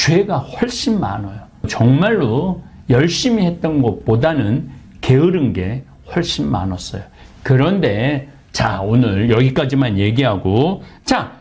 죄가 훨씬 많아요. 정말로 열심히 했던 것보다는 게으른 게 훨씬 많았어요. 그런데 자, 오늘 여기까지만 얘기하고, 자,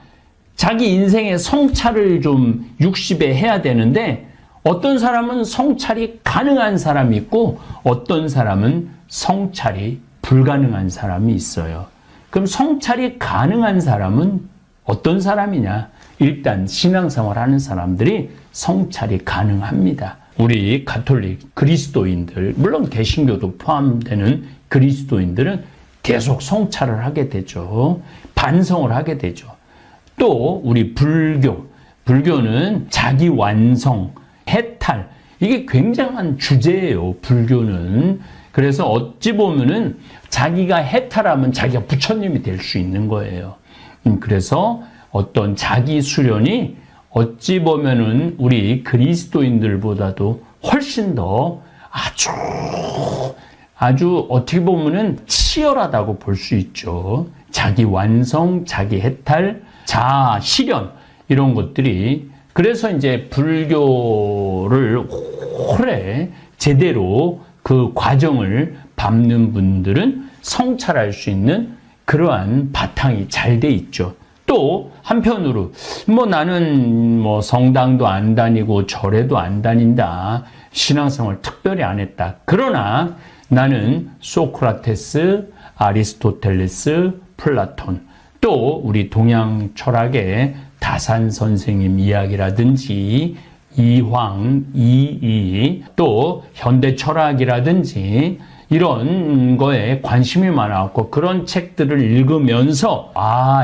자기 인생의 성찰을 좀 60에 해야 되는데, 어떤 사람은 성찰이 가능한 사람이 있고 어떤 사람은 성찰이 불가능한 사람이 있어요. 그럼 성찰이 가능한 사람은 어떤 사람이냐? 일단 신앙생활 하는 사람들이 성찰이 가능합니다. 우리 가톨릭 그리스도인들, 물론 개신교도 포함되는 그리스도인들은 계속 성찰을 하게 되죠. 반성을 하게 되죠. 또 우리 불교는 자기 완성, 해탈, 이게 굉장한 주제예요. 불교는. 그래서 어찌 보면은 자기가 해탈하면 자기가 부처님이 될 수 있는 거예요. 그래서 어떤 자기 수련이 어찌 보면은 우리 그리스도인들보다도 훨씬 더 아주 어떻게 보면은 치열하다고 볼 수 있죠. 자기 완성, 자기 해탈, 자아 실현, 이런 것들이. 그래서 이제 불교를 오래 제대로 그 과정을 밟는 분들은 성찰할 수 있는 그러한 바탕이 잘 돼 있죠. 또 한편으로 나는 성당도 안 다니고 절에도 안 다닌다, 신앙생활 특별히 안 했다. 그러나 나는 소크라테스, 아리스토텔레스, 플라톤, 또 우리 동양 철학의 다산 선생님 이야기라든지 이황, 이이, 또 현대 철학이라든지 이런 거에 관심이 많았고, 그런 책들을 읽으면서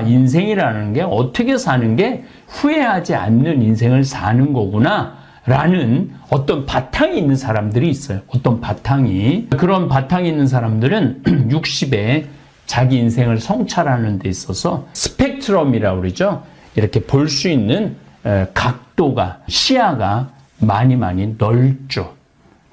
인생이라는 게 어떻게 사는 게 후회하지 않는 인생을 사는 거구나 라는 어떤 바탕이 있는 사람들이 있어요. 어떤 바탕이. 그런 바탕이 있는 사람들은 60에 자기 인생을 성찰하는 데 있어서 스펙트럼이라고 그러죠. 이렇게 볼 수 있는 각도가, 시야가 많이 넓죠.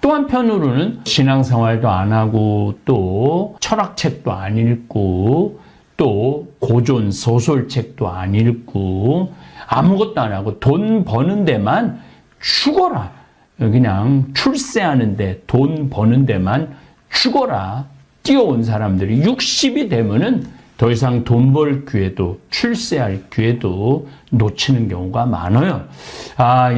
또 한편으로는 신앙생활도 안 하고, 또 철학책도 안 읽고, 또 고전 소설책도 안 읽고, 아무것도 안 하고 돈 버는 데만 죽어라, 그냥 출세하는데 돈 버는 데만 죽어라 뛰어온 사람들이 60이 되면은 더 이상 돈 벌 기회도, 출세할 기회도 놓치는 경우가 많아요.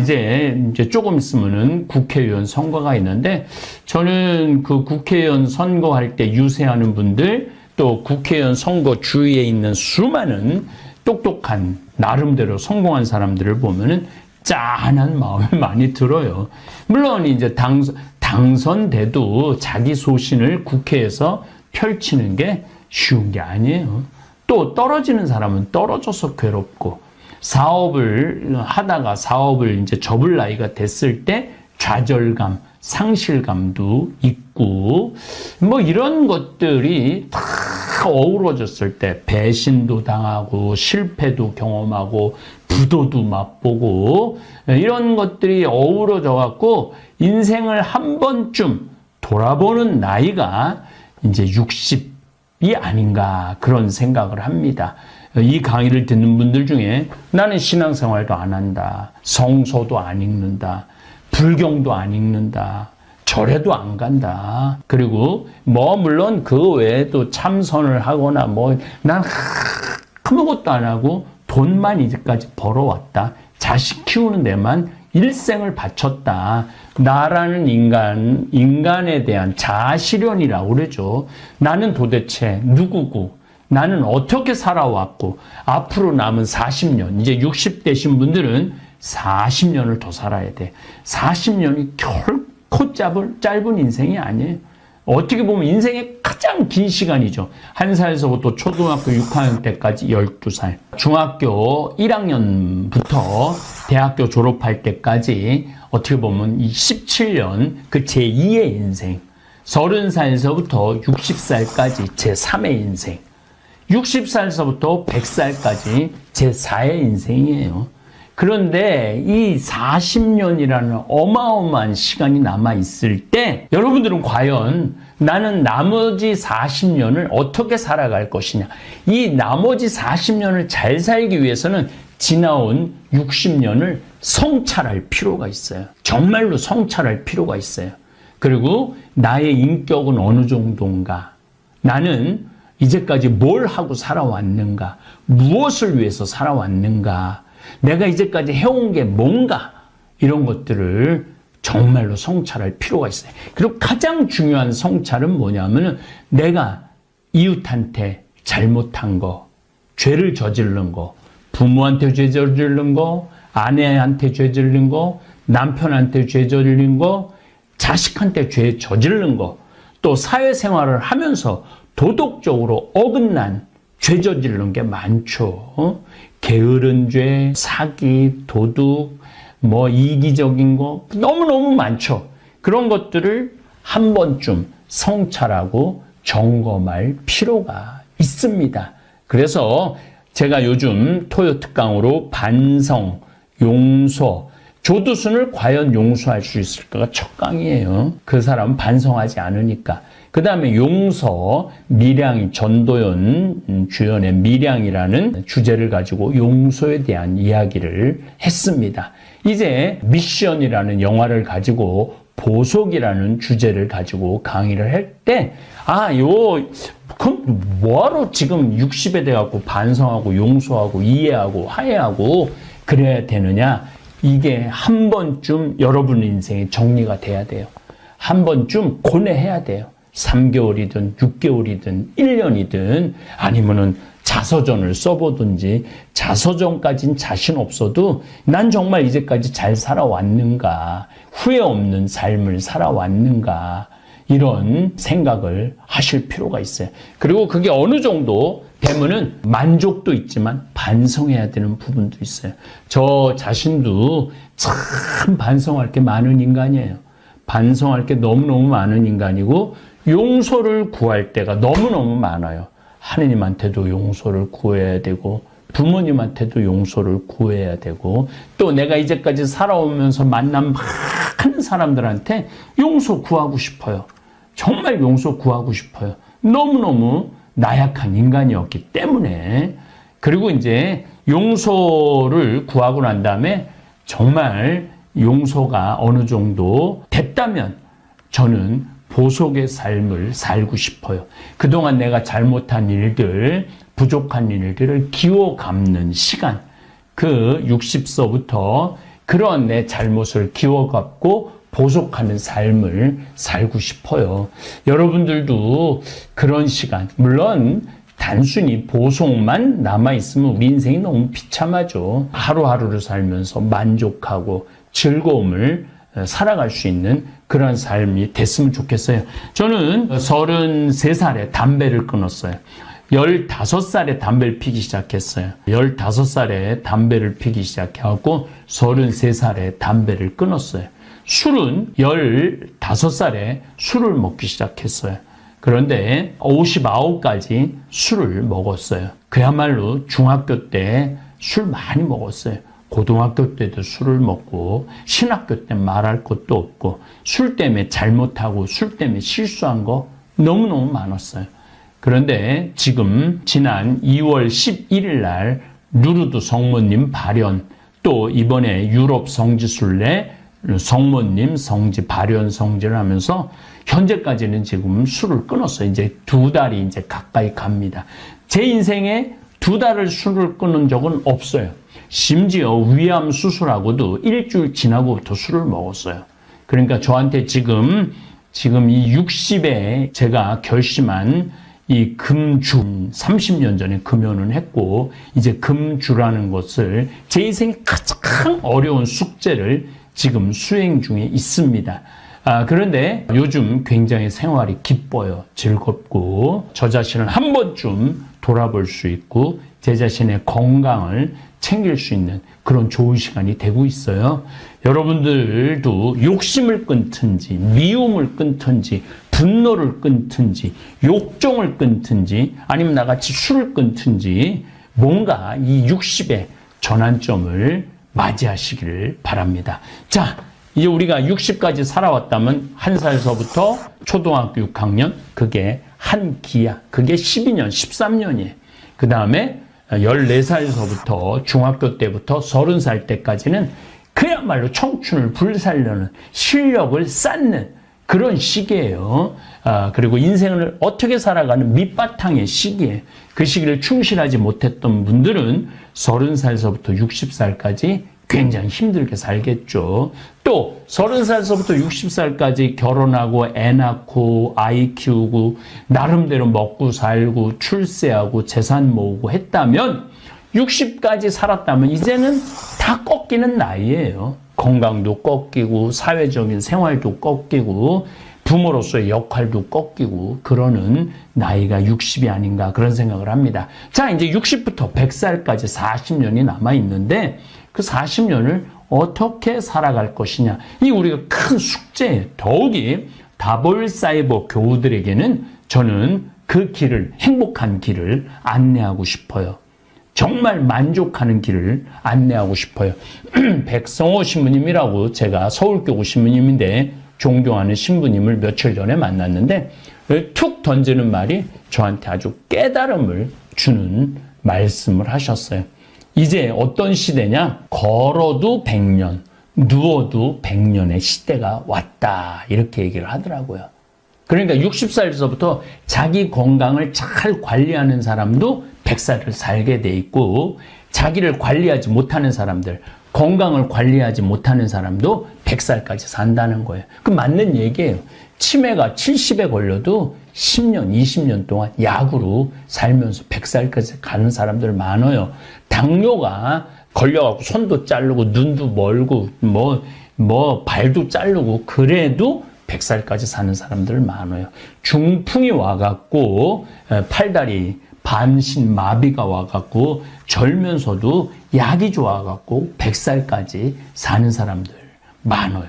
이제 조금 있으면은 국회의원 선거가 있는데, 저는 그 국회의원 선거할 때 유세하는 분들, 또 국회의원 선거 주위에 있는 수많은 똑똑한, 나름대로 성공한 사람들을 보면은 짠한 마음이 많이 들어요. 물론 이제 당선돼도 자기 소신을 국회에서 펼치는 게 쉬운 게 아니에요. 또 떨어지는 사람은 떨어져서 괴롭고, 사업을 하다가 사업을 이제 접을 나이가 됐을 때 좌절감, 상실감도 있고, 이런 것들이 다 어우러졌을 때 배신도 당하고, 실패도 경험하고, 부도도 맛보고, 이런 것들이 어우러져 갖고 인생을 한 번쯤 돌아보는 나이가 이제 60이 아닌가, 그런 생각을 합니다. 이 강의를 듣는 분들 중에 나는 신앙생활도 안 한다, 성서도 안 읽는다, 불경도 안 읽는다, 절에도 안 간다, 그리고 물론 그 외에도 참선을 하거나 난 아무것도 안 하고 돈만 이제까지 벌어왔다, 자식 키우는 데만 일생을 바쳤다, 나라는 인간에 대한 자아실현이라고 그러죠. 나는 도대체 누구고, 나는 어떻게 살아왔고, 앞으로 남은 40년, 이제 60 되신 분들은 40년을 더 살아야 돼. 40년이 결코 짧은 인생이 아니에요. 어떻게 보면 인생의 가장 긴 시간이죠. 1살에서부터 초등학교 6학년 때까지 12살. 중학교 1학년부터 대학교 졸업할 때까지 어떻게 보면 이 17년, 그 제2의 인생. 30살에서부터 60살까지 제3의 인생. 60살에서부터 100살까지 제4의 인생이에요. 그런데 이 40년이라는 어마어마한 시간이 남아있을 때 여러분들은 과연 나는 나머지 40년을 어떻게 살아갈 것이냐, 이 나머지 40년을 잘 살기 위해서는 지나온 60년을 성찰할 필요가 있어요. 정말로 성찰할 필요가 있어요. 그리고 나의 인격은 어느 정도인가? 나는 이제까지 뭘 하고 살아왔는가? 무엇을 위해서 살아왔는가? 내가 이제까지 해온 게 뭔가? 이런 것들을 정말로 성찰할 필요가 있어요. 그리고 가장 중요한 성찰은 뭐냐면은 내가 이웃한테 잘못한 거, 죄를 저지른 거, 부모한테 죄 저지른 거, 아내한테 죄 저지른 거, 남편한테 죄 저지른 거, 자식한테 죄 저지른 거, 또 사회생활을 하면서 도덕적으로 어긋난 죄 저지른 게 많죠. 게으른 죄, 사기, 도둑, 이기적인 거 너무너무 많죠. 그런 것들을 한 번쯤 성찰하고 점검할 필요가 있습니다. 그래서 제가 요즘 토요 특강으로 반성, 용서, 조두순을 과연 용서할 수 있을까가 첫 강이에요. 그 사람은 반성하지 않으니까. 그 다음에 용서, 밀양이 전도연 주연의 밀양이라는 주제를 가지고 용서에 대한 이야기를 했습니다. 이제 미션이라는 영화를 가지고 보석이라는 주제를 가지고 강의를 할 때, 그럼 뭐하러 지금 60에 돼갖고 반성하고 용서하고 이해하고 화해하고 그래야 되느냐? 이게 한 번쯤 여러분 인생에 정리가 돼야 돼요. 한 번쯤 고뇌해야 돼요. 3개월이든 6개월이든 1년이든 아니면은 자서전을 써보든지 자서전까진 자신 없어도 난 정말 이제까지 잘 살아왔는가, 후회 없는 삶을 살아왔는가 이런 생각을 하실 필요가 있어요. 그리고 그게 어느 정도 되면은 만족도 있지만 반성해야 되는 부분도 있어요. 저 자신도 참 반성할 게 많은 인간이에요. 반성할 게 너무너무 많은 인간이고 용서를 구할 때가 너무너무 많아요. 하느님한테도 용서를 구해야 되고 부모님한테도 용서를 구해야 되고 또 내가 이제까지 살아오면서 만난 많은 사람들한테 용서 구하고 싶어요. 정말 용서 구하고 싶어요. 너무너무 나약한 인간이었기 때문에. 그리고 이제 용서를 구하고 난 다음에 정말 용서가 어느 정도 됐다면 저는 보석의 삶을 살고 싶어요. 그동안 내가 잘못한 일들, 부족한 일들을 기워 갚는 시간, 그 60서부터 그런 내 잘못을 기워 갚고 보석하는 삶을 살고 싶어요. 여러분들도 그런 시간, 물론 단순히 보석만 남아있으면 우리 인생이 너무 비참하죠. 하루하루를 살면서 만족하고 즐거움을 살아갈 수 있는 그런 삶이 됐으면 좋겠어요. 저는 33살에 담배를 끊었어요. 15살에 담배를 피기 시작했어요. 15살에 담배를 피기 시작해갖고 33살에 담배를 끊었어요. 술은 15살에 술을 먹기 시작했어요. 그런데 59까지 술을 먹었어요. 그야말로 중학교 때 술 많이 먹었어요. 고등학교 때도 술을 먹고 신학교 때 말할 것도 없고 술 때문에 잘못하고 술 때문에 실수한 거 너무너무 많았어요. 그런데 지금 지난 2월 11일 날 루르드 성모님 발현 또 이번에 유럽 성지순례 성모님 성지 발현 성지를 하면서 현재까지는 지금 술을 끊었어요. 이제 2달이 이제 가까이 갑니다. 제 인생에 2달을 술을 끊은 적은 없어요. 심지어 위암 수술하고도 일주일 지나고부터 술을 먹었어요. 그러니까 저한테 지금 이 60에 제가 결심한 이 금주 30년 전에 금연은 했고 이제 금주라는 것을 제 인생의 가장 어려운 숙제를 지금 수행 중에 있습니다. 그런데 요즘 굉장히 생활이 기뻐요. 즐겁고 저 자신을 한 번쯤 돌아볼 수 있고 제 자신의 건강을 챙길 수 있는 그런 좋은 시간이 되고 있어요. 여러분들도 욕심을 끊든지 미움을 끊든지 분노를 끊든지 욕정을 끊든지 아니면 나같이 술을 끊든지 뭔가 이 60의 전환점을 맞이하시기를 바랍니다. 자, 이제 우리가 60까지 살아왔다면 1살서부터 초등학교 6학년 그게 한 기야. 그게 12년, 13년이에요. 그 다음에 14살서부터 중학교 때부터 30살 때까지는 그야말로 청춘을 불살려는 실력을 쌓는 그런 시기예요. 그리고 인생을 어떻게 살아가는 밑바탕의 시기에 그 시기를 충실하지 못했던 분들은 30살서부터 60살까지 굉장히 힘들게 살겠죠. 또 30살서부터 60살까지 결혼하고 애 낳고 아이 키우고 나름대로 먹고 살고 출세하고 재산 모으고 했다면 60까지 살았다면 이제는 다 꺾이는 나이예요. 건강도 꺾이고 사회적인 생활도 꺾이고 부모로서의 역할도 꺾이고 그러는 나이가 60이 아닌가 그런 생각을 합니다. 자, 이제 60부터 100살까지 40년이 남아있는데 그 40년을 어떻게 살아갈 것이냐. 이 우리가 큰 숙제예요. 더욱이 다볼사이버 교우들에게는 저는 그 길을, 행복한 길을 안내하고 싶어요. 정말 만족하는 길을 안내하고 싶어요. 백성호 신부님이라고 제가 서울교구 신부님인데 존경하는 신부님을 며칠 전에 만났는데 툭 던지는 말이 저한테 아주 깨달음을 주는 말씀을 하셨어요. 이제 어떤 시대냐? 걸어도 100년, 누워도 100년의 시대가 왔다. 이렇게 얘기를 하더라고요. 그러니까 60살에서부터 자기 건강을 잘 관리하는 사람도 100살을 살게 돼 있고 자기를 관리하지 못하는 사람들, 건강을 관리하지 못하는 사람도 100살까지 산다는 거예요. 그 맞는 얘기예요. 치매가 70에 걸려도 10년, 20년 동안 약으로 살면서 100살까지 가는 사람들 많아요. 당뇨가 걸려갖고 손도 자르고 눈도 멀고 발도 자르고 그래도 100살까지 사는 사람들 많아요. 중풍이 와갖고 팔다리 반신 마비가 와갖고 절면서도 약이 좋아갖고 100살까지 사는 사람들 많아요.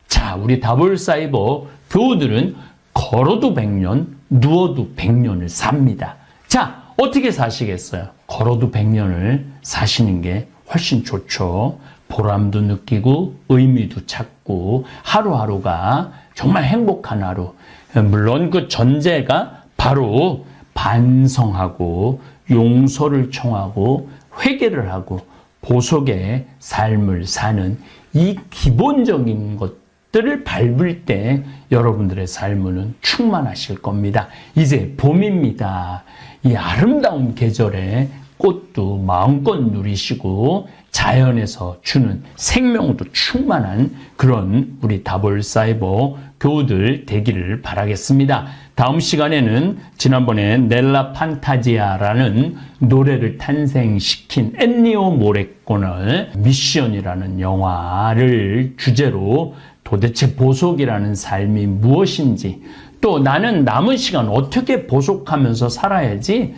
자, 우리 다볼사이버 교우들은 걸어도 100년, 누워도 100년을 삽니다. 자, 어떻게 사시겠어요? 걸어도 100년을 사시는 게 훨씬 좋죠. 보람도 느끼고 의미도 찾고 하루하루가 정말 행복한 하루. 물론 그 전제가 바로 반성하고 용서를 청하고 회개를 하고 보속의 삶을 사는 이 기본적인 것들을 밟을 때 여러분들의 삶은 충만하실 겁니다. 이제 봄입니다. 이 아름다운 계절에 꽃도 마음껏 누리시고 자연에서 주는 생명도 충만한 그런 우리 다볼사이버 교우들 되기를 바라겠습니다. 다음 시간에는 지난번에 넬라 판타지아라는 노래를 탄생시킨 엔니오 모레코너의 미션이라는 영화를 주제로 도대체 보속이라는 삶이 무엇인지 또 나는 남은 시간 어떻게 보속하면서 살아야지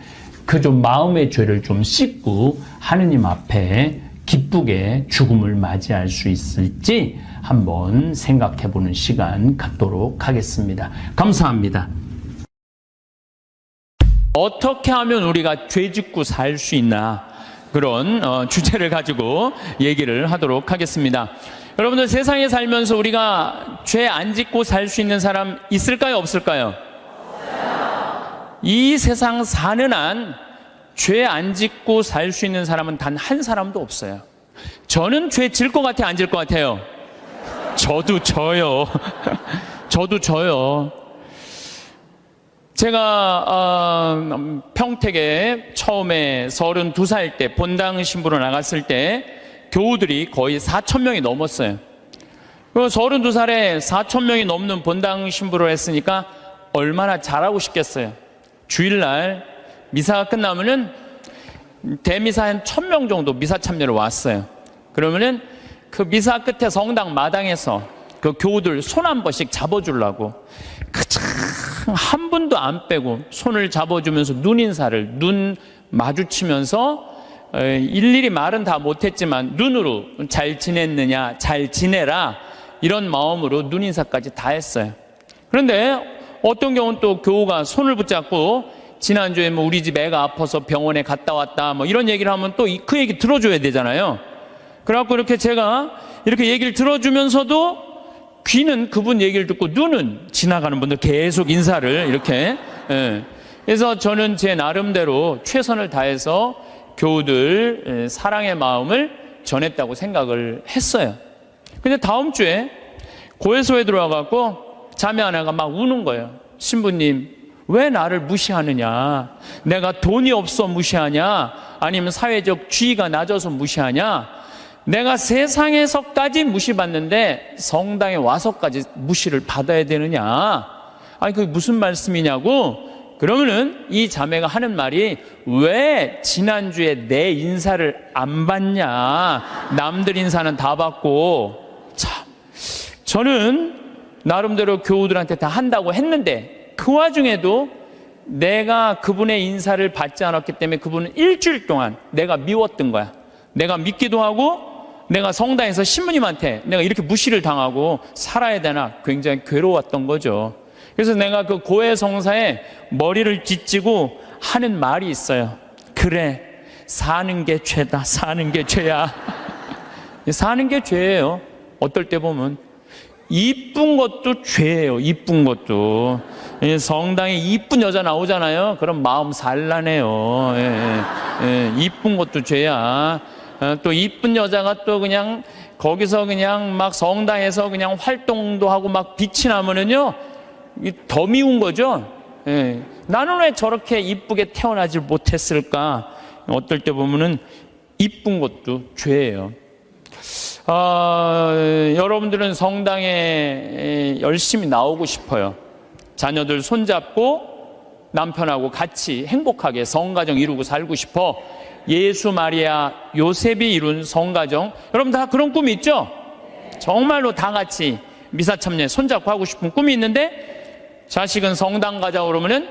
그 좀 마음의 죄를 좀 씻고 하느님 앞에 기쁘게 죽음을 맞이할 수 있을지 한번 생각해보는 시간 갖도록 하겠습니다. 감사합니다. 어떻게 하면 우리가 죄 짓고 살 수 있나 그런 주제를 가지고 얘기를 하도록 하겠습니다. 여러분들 세상에 살면서 우리가 죄 안 짓고 살 수 있는 사람 있을까요? 없을까요? 이 세상 사는 한 죄 안 짓고 살 수 있는 사람은 단 한 사람도 없어요. 저는 죄 질 것 같아요? 안 질 것 같아요? 저도 져요. 저도 져요. 제가 평택에 처음에 32살 때 본당 신부로 나갔을 때 교우들이 거의 4,000명이 넘었어요. 32살에 4,000명이 넘는 본당 신부를 했으니까 얼마나 잘하고 싶겠어요. 주일날 미사가 끝나면은 대미사 한 1,000명 정도 미사 참여를 왔어요. 그러면은 그 미사 끝에 성당 마당에서 그 교우들 손 한 번씩 잡아주려고 한 분도 안 빼고 손을 잡아주면서 눈인사를 눈 마주치면서 일일이 말은 다 못했지만 눈으로 잘 지냈느냐 잘 지내라 이런 마음으로 눈인사까지 다 했어요. 그런데 어떤 경우는 또 교우가 손을 붙잡고 지난주에 뭐 우리 집 애가 아파서 병원에 갔다 왔다 뭐 이런 얘기를 하면 또 그 얘기 들어줘야 되잖아요. 그래갖고 이렇게 제가 이렇게 얘기를 들어주면서도 귀는 그분 얘기를 듣고 눈은 지나가는 분들 계속 인사를 이렇게 그래서 저는 제 나름대로 최선을 다해서 교우들 사랑의 마음을 전했다고 생각을 했어요. 근데 다음 주에 고해소에 들어와갖고 자매 하나가 막 우는 거예요. 신부님, 왜 나를 무시하느냐? 내가 돈이 없어 무시하냐? 아니면 사회적 지위가 낮아서 무시하냐? 내가 세상에서까지 무시받는데 성당에 와서까지 무시를 받아야 되느냐? 아니 그게 무슨 말씀이냐고? 그러면은 이 자매가 하는 말이, 왜 지난주에 내 인사를 안 받냐? 남들 인사는 다 받고. 참, 저는 나름대로 교우들한테 다 한다고 했는데 그 와중에도 내가 그분의 인사를 받지 않았기 때문에 그분은 일주일 동안 내가 미웠던 거야. 내가 믿기도 하고 내가 성당에서 신부님한테 내가 이렇게 무시를 당하고 살아야 되나 굉장히 괴로웠던 거죠. 그래서 내가 그 고해 성사에 머리를 찢지고 하는 말이 있어요. 그래, 사는 게 죄다. 사는 게 죄야. 사는 게 죄예요. 어떨 때 보면 이쁜 것도 죄예요. 이쁜 것도. 성당에 이쁜 여자 나오잖아요. 그럼 마음 산란해요. 이쁜 것도 죄야. 또 이쁜 여자가 또 그냥 거기서 그냥 막 성당에서 그냥 활동도 하고 막 빛이 나면은요, 더 미운 거죠. 나는 왜 저렇게 이쁘게 태어나질 못했을까? 어떨 때 보면은 이쁜 것도 죄예요. 여러분들은 성당에 열심히 나오고 싶어요. 자녀들 손잡고 남편하고 같이 행복하게 성가정 이루고 살고 싶어. 예수, 마리아, 요셉이 이룬 성가정, 여러분 다 그런 꿈이 있죠? 정말로 다 같이 미사 참례 손잡고 하고 싶은 꿈이 있는데, 자식은 성당 가자 그러면은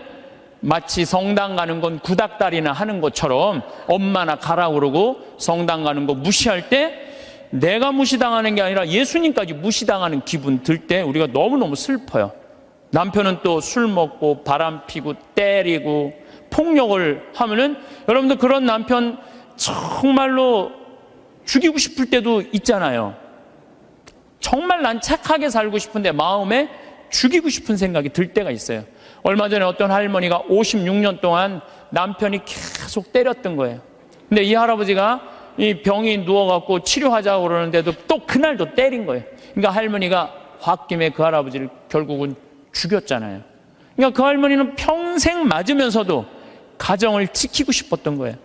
마치 성당 가는 건 구닥다리나 하는 것처럼 엄마나 가라 그러고 성당 가는 거 무시할 때, 내가 무시당하는 게 아니라 예수님까지 무시당하는 기분 들 때 우리가 너무너무 슬퍼요. 남편은 또 술 먹고 바람 피고 때리고 폭력을 하면은, 여러분들 그런 남편 정말로 죽이고 싶을 때도 있잖아요. 정말 난 착하게 살고 싶은데 마음에 죽이고 싶은 생각이 들 때가 있어요. 얼마 전에 어떤 할머니가 56년 동안 남편이 계속 때렸던 거예요. 근데 이 할아버지가 이 병이 누워갖고 치료하자고 그러는데도 또 그날도 때린 거예요. 그러니까 할머니가 홧김에 그 할아버지를 결국은 죽였잖아요. 그러니까 그 할머니는 평생 맞으면서도 가정을 지키고 싶었던 거예요.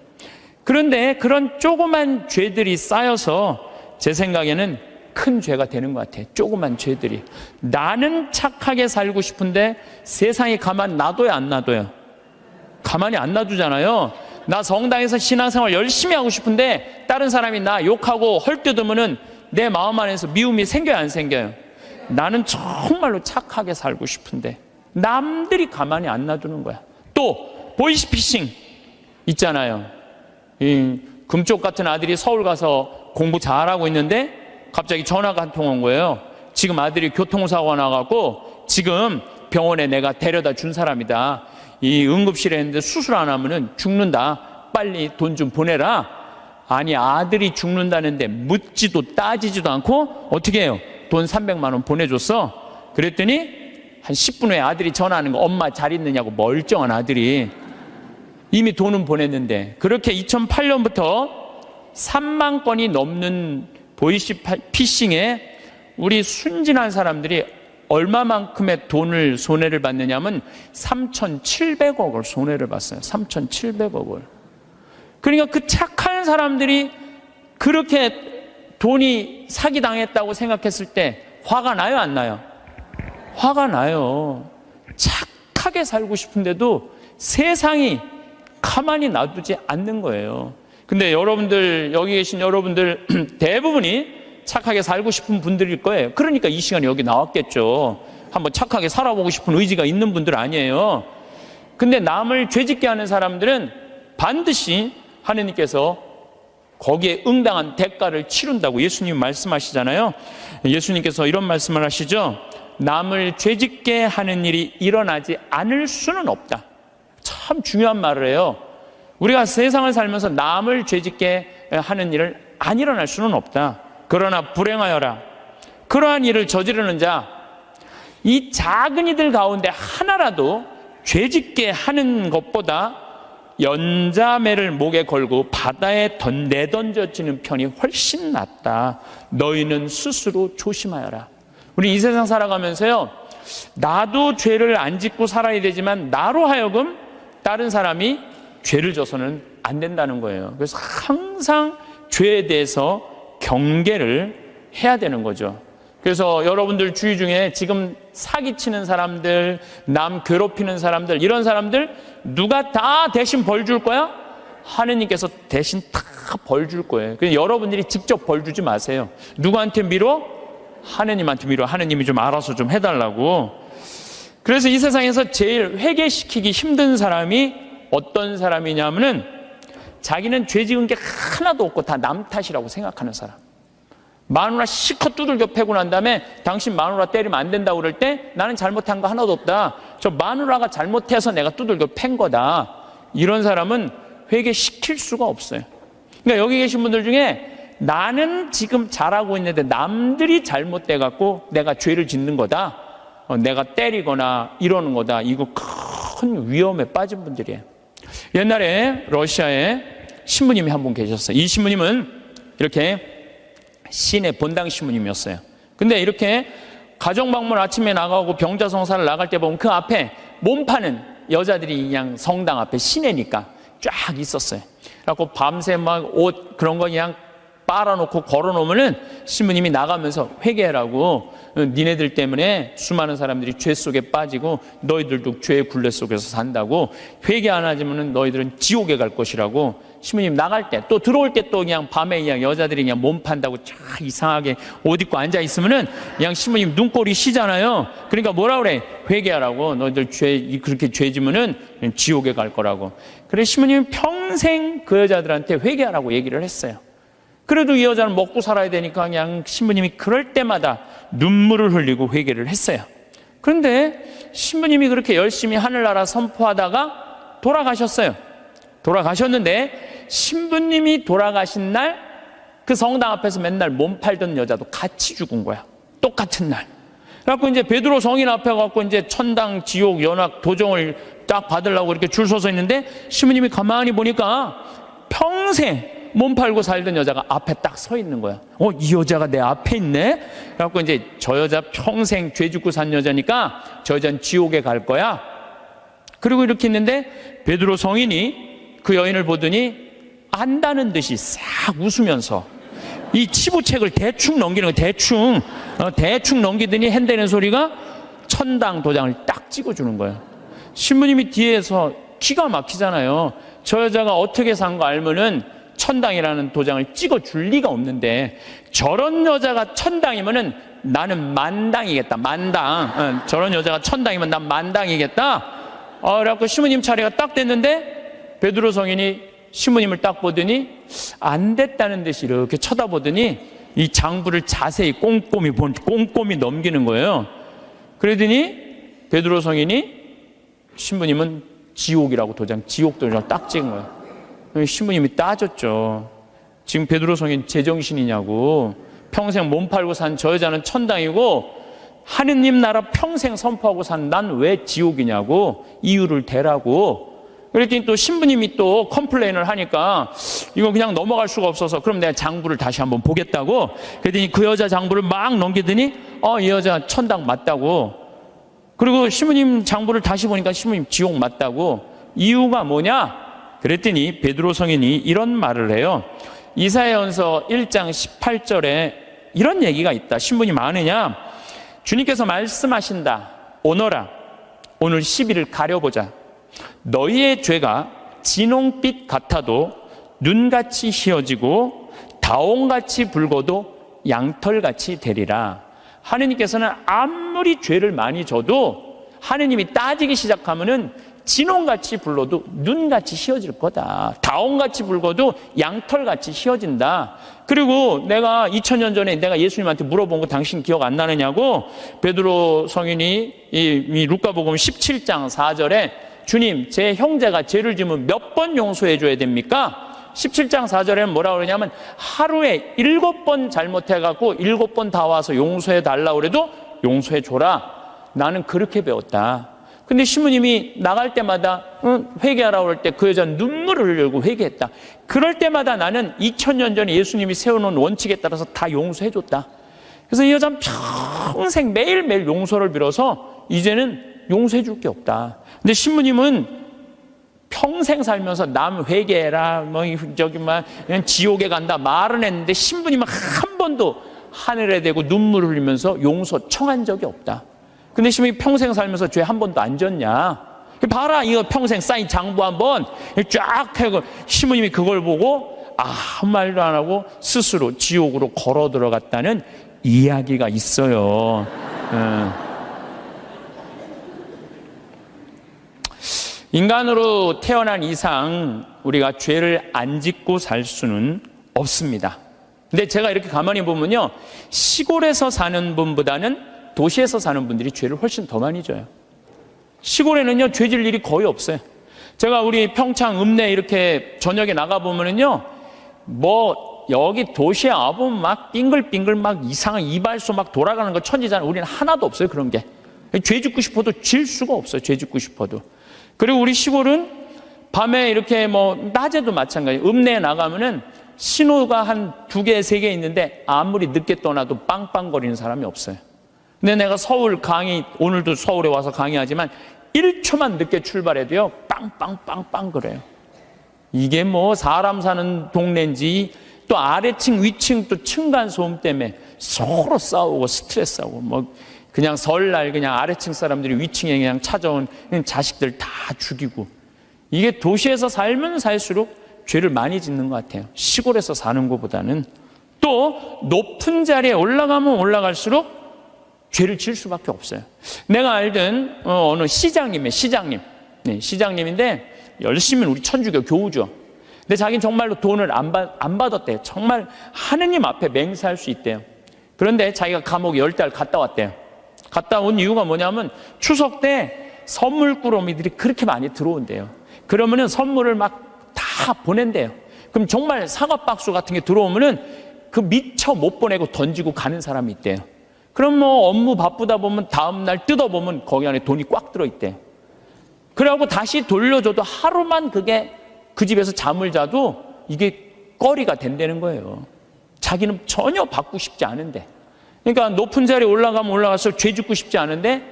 그런데 그런 조그만 죄들이 쌓여서 제 생각에는 큰 죄가 되는 것 같아요. 조그만 죄들이. 나는 착하게 살고 싶은데 세상이 가만 놔둬요, 안 놔둬요? 가만히 안 놔두잖아요. 나 성당에서 신앙생활 열심히 하고 싶은데 다른 사람이 나 욕하고 헐뜯으면은 내 마음 안에서 미움이 생겨요, 안 생겨요? 나는 정말로 착하게 살고 싶은데 남들이 가만히 안 놔두는 거야. 또 보이스피싱 있잖아요. 이 금쪽 같은 아들이 서울 가서 공부 잘하고 있는데 갑자기 전화가 한 통 온 거예요. 지금 아들이 교통사고가 나갖고 지금 병원에 내가 데려다 준 사람이다. 이 응급실에 있는데 수술 안 하면은 죽는다. 빨리 돈 좀 보내라. 아니, 아들이 죽는다는데 묻지도 따지지도 않고 어떻게 해요? 돈 300만 원 보내줬어. 그랬더니 한 10분 후에 아들이 전화하는 거, 엄마 잘 있느냐고. 멀쩡한 아들이. 이미 돈은 보냈는데. 그렇게 2008년부터 3만 건이 넘는 보이스피싱에 우리 순진한 사람들이 얼마만큼의 돈을 손해를 받느냐면 3,700억을 손해를 봤어요. 3,700억을. 그러니까 그 착한 사람들이 그렇게 돈이 사기당했다고 생각했을 때 화가 나요, 안 나요? 화가 나요. 착하게 살고 싶은데도 세상이 가만히 놔두지 않는 거예요. 근데 여러분들, 여기 계신 여러분들 대부분이 착하게 살고 싶은 분들일 거예요. 그러니까 이 시간에 여기 나왔겠죠. 한번 착하게 살아보고 싶은 의지가 있는 분들 아니에요. 근데 남을 죄짓게 하는 사람들은 반드시 하느님께서 거기에 응당한 대가를 치른다고 예수님 말씀하시잖아요. 예수님께서 이런 말씀을 하시죠. 남을 죄짓게 하는 일이 일어나지 않을 수는 없다. 참 중요한 말을 해요. 우리가 세상을 살면서 남을 죄짓게 하는 일을 안 일어날 수는 없다. 그러나 불행하여라. 그러한 일을 저지르는 자, 이 작은 이들 가운데 하나라도 죄짓게 하는 것보다 연자매를 목에 걸고 바다에 내던져지는 편이 훨씬 낫다. 너희는 스스로 조심하여라. 우리 이 세상 살아가면서요, 나도 죄를 안 짓고 살아야 되지만 나로 하여금 다른 사람이 죄를 져서는 안 된다는 거예요. 그래서 항상 죄에 대해서 경계를 해야 되는 거죠. 그래서 여러분들 주위 중에 지금 사기치는 사람들, 남 괴롭히는 사람들, 이런 사람들 누가 다 대신 벌 줄 거야? 하느님께서 대신 다 벌 줄 거예요. 그래서 여러분들이 직접 벌 주지 마세요. 누구한테 미뤄? 하느님한테 미뤄. 하느님이 좀 알아서 좀 해달라고. 그래서 이 세상에서 제일 회개시키기 힘든 사람이 어떤 사람이냐면은 자기는 죄 지은 게 하나도 없고 다 남 탓이라고 생각하는 사람. 마누라 실컷 두들겨 패고 난 다음에 당신 마누라 때리면 안 된다고 그럴 때 나는 잘못한 거 하나도 없다. 저 마누라가 잘못해서 내가 두들겨 팬 거다. 이런 사람은 회개시킬 수가 없어요. 그러니까 여기 계신 분들 중에 나는 지금 잘하고 있는데 남들이 잘못돼 갖고 내가 죄를 짓는 거다. 내가 때리거나 이러는 거다. 이거 큰 위험에 빠진 분들이에요. 옛날에 러시아에 신부님이 한 분 계셨어요. 이 신부님은 이렇게 시내 본당 신부님이었어요. 근데 이렇게 가정방문 아침에 나가고 병자성사를 나갈 때 보면 그 앞에 몸 파는 여자들이 그냥 성당 앞에 시내니까 쫙 있었어요. 그래갖고 밤새 막 옷 그런 거 그냥 빨아놓고 걸어놓으면은 신부님이 나가면서 회개하라고, 니네들 때문에 수많은 사람들이 죄 속에 빠지고 너희들도 죄의 굴레 속에서 산다고, 회개 안 하지면은 너희들은 지옥에 갈 것이라고. 신부님 나갈 때 또 들어올 때 또 그냥 밤에 그냥 여자들이 그냥 몸 판다고 쫙 이상하게 옷 입고 앉아 있으면은 그냥 신부님 눈꼴이 시잖아요. 그러니까 뭐라 그래? 회개하라고. 너희들 그렇게 죄 지면은 지옥에 갈 거라고. 그래서 신부님은 평생 그 여자들한테 회개하라고 얘기를 했어요. 그래도 이 여자는 먹고 살아야 되니까 그냥 신부님이 그럴 때마다 눈물을 흘리고 회개를 했어요. 그런데 신부님이 그렇게 열심히 하늘나라 선포하다가 돌아가셨어요. 돌아가셨는데 신부님이 돌아가신 날 그 성당 앞에서 맨날 몸 팔던 여자도 같이 죽은 거야. 똑같은 날. 그래갖고 이제 베드로 성인 앞에 가고 이제 천당, 지옥, 연악, 도정을 딱 받으려고 이렇게 줄 서서 있는데 신부님이 가만히 보니까 평생 몸 팔고 살던 여자가 앞에 딱 서 있는 거야. 이 여자가 내 앞에 있네? 그래갖고 이제 저 여자 평생 죄 짓고 산 여자니까 저 여자는 지옥에 갈 거야. 그리고 이렇게 있는데 베드로 성인이 그 여인을 보더니 안다는 듯이 싹 웃으면서 이 치부책을 대충 넘기는 거야. 대충 넘기더니 한다는 소리가 천당 도장을 딱 찍어주는 거야. 신부님이 뒤에서 기가 막히잖아요. 저 여자가 어떻게 산 거 알면은 천당이라는 도장을 찍어줄 리가 없는데 저런 여자가 천당이면은 나는 만당이겠다. 만당. 저런 여자가 천당이면 난 만당이겠다. 그래갖고 신부님 차례가 딱 됐는데 베드로 성인이 신부님을 딱 보더니 안 됐다는 듯이 이렇게 쳐다보더니 이 장부를 자세히 꼼꼼히 넘기는 거예요. 그러더니 베드로 성인이 신부님은 지옥이라고 지옥 도장을 딱 찍은 거예요. 신부님이 따졌죠. 지금 베드로 성인 제정신이냐고. 평생 몸 팔고 산 저 여자는 천당이고 하느님 나라 평생 선포하고 산 난 왜 지옥이냐고. 이유를 대라고. 그랬더니 또 신부님이 또 컴플레인을 하니까 이거 그냥 넘어갈 수가 없어서 그럼 내가 장부를 다시 한번 보겠다고. 그랬더니 그 여자 장부를 막 넘기더니 이 여자 천당 맞다고. 그리고 신부님 장부를 다시 보니까 신부님 지옥 맞다고. 이유가 뭐냐? 그랬더니 베드로 성인이 이런 말을 해요. 이사야전서 1장 18절에 이런 얘기가 있다. 신부님 아느냐? 주님께서 말씀하신다. 오너라. 오늘 10일을 가려보자. 너희의 죄가 진홍빛 같아도 눈같이 희어지고 다홍같이 붉어도 양털같이 되리라. 하느님께서는 아무리 죄를 많이 져도 하느님이 따지기 시작하면은 진홍같이 불러도 눈같이 희어질 거다. 다홍같이 붉어도 양털같이 희어진다. 그리고 내가 2000년 전에 내가 예수님한테 물어본 거 당신 기억 안 나느냐고. 베드로 성인이 이 루카복음 17장 4절에 주님, 제 형제가 죄를 지으면 몇 번 용서해 줘야 됩니까? 17장 4절에는 뭐라고 그러냐면 하루에 7번 잘못해갖고 7번 다 와서 용서해 달라고 그래도 용서해 줘라. 나는 그렇게 배웠다. 근데 신부님이 나갈 때마다 회개하라고 그럴 때 그 여자는 눈물을 흘리고 회개했다. 그럴 때마다 나는 2000년 전에 예수님이 세워놓은 원칙에 따라서 다 용서해줬다. 그래서 이 여자는 평생 매일매일 용서를 빌어서 이제는 용서해줄 게 없다. 근데 신부님은 평생 살면서 남 회개해라, 그냥 지옥에 간다 말은 했는데 신부님은 한 번도 하늘에 대고 눈물을 흘리면서 용서 청한 적이 없다. 근데 신부님이 평생 살면서 죄 한 번도 안 졌냐? 봐라, 이거 평생 쌓인 장부 한번 쫙 해고 신부님이 그걸 보고 아무 말도 안 하고 스스로 지옥으로 걸어 들어갔다는 이야기가 있어요. 인간으로 태어난 이상 우리가 죄를 안 짓고 살 수는 없습니다. 근데 제가 이렇게 가만히 보면요, 시골에서 사는 분보다는 도시에서 사는 분들이 죄를 훨씬 더 많이 져요. 시골에는요, 죄질 일이 거의 없어요. 제가 우리 평창 읍내 이렇게 저녁에 나가보면은요, 여기 도시에 와보면 막 빙글빙글 막 이상한 이발소 막 돌아가는 거 천지잖아요. 우리는 하나도 없어요, 그런 게. 죄 짓고 싶어도 질 수가 없어요, 죄 짓고 싶어도. 그리고 우리 시골은 밤에 이렇게 낮에도 마찬가지예요. 읍내에 나가면은 신호가 한 2개, 3개 있는데 아무리 늦게 떠나도 빵빵거리는 사람이 없어요. 근데 내가 서울 강의, 오늘도 서울에 와서 강의하지만 1초만 늦게 출발해도요, 빵빵빵빵 그래요. 이게 사람 사는 동네인지 또 아래층, 위층 또 층간소음 때문에 서로 싸우고 스트레스하고 그냥 설날 그냥 아래층 사람들이 위층에 그냥 찾아온 자식들 다 죽이고, 이게 도시에서 살면 살수록 죄를 많이 짓는 것 같아요. 시골에서 사는 것보다는. 또 높은 자리에 올라가면 올라갈수록 죄를 지을 수밖에 없어요. 내가 알던 어느 시장님이에요. 네, 시장님인데 열심히 우리 천주교 교우죠. 근데 자기는 정말로 돈을 안 받았대요. 정말 하느님 앞에 맹세할 수 있대요. 그런데 자기가 감옥 10달 갔다 왔대요. 갔다 온 이유가 뭐냐면 추석 때 선물 꾸러미들이 그렇게 많이 들어온대요. 그러면은 선물을 막 다 보낸대요. 그럼 정말 사과 박스 같은 게 들어오면은 그 미처 못 보내고 던지고 가는 사람이 있대요. 그럼 업무 바쁘다 보면 다음날 뜯어보면 거기 안에 돈이 꽉 들어있대요. 그래갖고 다시 돌려줘도 하루만 그게 그 집에서 잠을 자도 이게 거리가 된다는 거예요. 자기는 전혀 받고 싶지 않은데. 그러니까 높은 자리에 올라가면 올라갈수록 죄 짓고 싶지 않은데,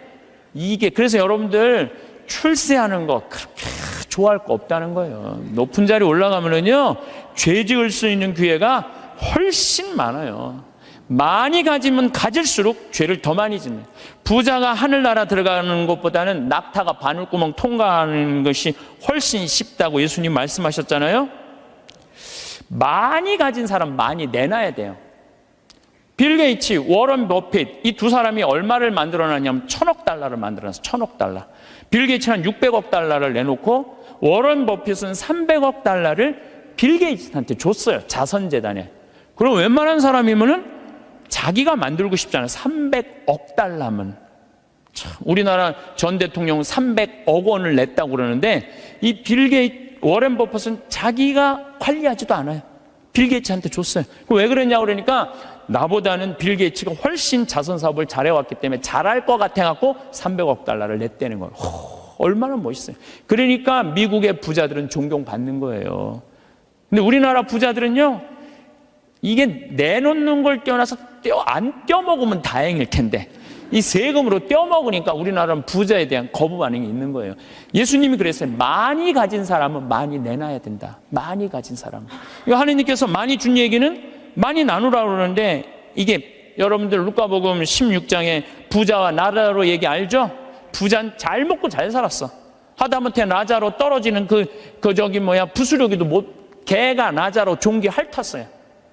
이게 그래서 여러분들 출세하는 거 그렇게 좋아할 거 없다는 거예요. 높은 자리에 올라가면은요, 죄 지을 수 있는 기회가 훨씬 많아요. 많이 가지면 가질수록 죄를 더 많이 짓는. 부자가 하늘나라 들어가는 것보다는 낙타가 바늘구멍 통과하는 것이 훨씬 쉽다고 예수님 말씀하셨잖아요. 많이 가진 사람 많이 내놔야 돼요. 빌 게이츠, 워런 버핏, 이 두 사람이 얼마를 만들어놨냐면 1000억 달러를 만들어놨어요. 1000억 달러. 빌 게이츠는 600억 달러를 내놓고 워런 버핏은 300억 달러를 빌 게이츠한테 줬어요. 자선재단에. 그럼 웬만한 사람이면은 자기가 만들고 싶잖아요. 300억 달러면. 참, 우리나라 전 대통령은 300억 원을 냈다고 그러는데, 이 빌 게이츠, 워런 버핏은 자기가 관리하지도 않아요. 빌 게이츠한테 줬어요. 왜 그랬냐고 그러니까 나보다는 빌 게이츠가 훨씬 자선 사업을 잘해왔기 때문에 잘할 것 같아갖고 300억 달러를 냈다는 거예요. 얼마나 멋있어요. 그러니까 미국의 부자들은 존경받는 거예요. 근데 우리나라 부자들은요, 이게 내놓는 걸 떼어놔서 안 떼어먹으면 다행일 텐데, 이 세금으로 떼어먹으니까 우리나라는 부자에 대한 거부 반응이 있는 거예요. 예수님이 그랬어요. 많이 가진 사람은 많이 내놔야 된다. 많이 가진 사람. 하느님께서 많이 준 얘기는 많이 나누라고 그러는데, 이게 여러분들 루카복음 16장에 부자와 나자로 얘기 알죠? 부자는 잘 먹고 잘 살았어. 하다못해 나자로 떨어지는 부스러기도 개가 나자로 종기 핥았어요.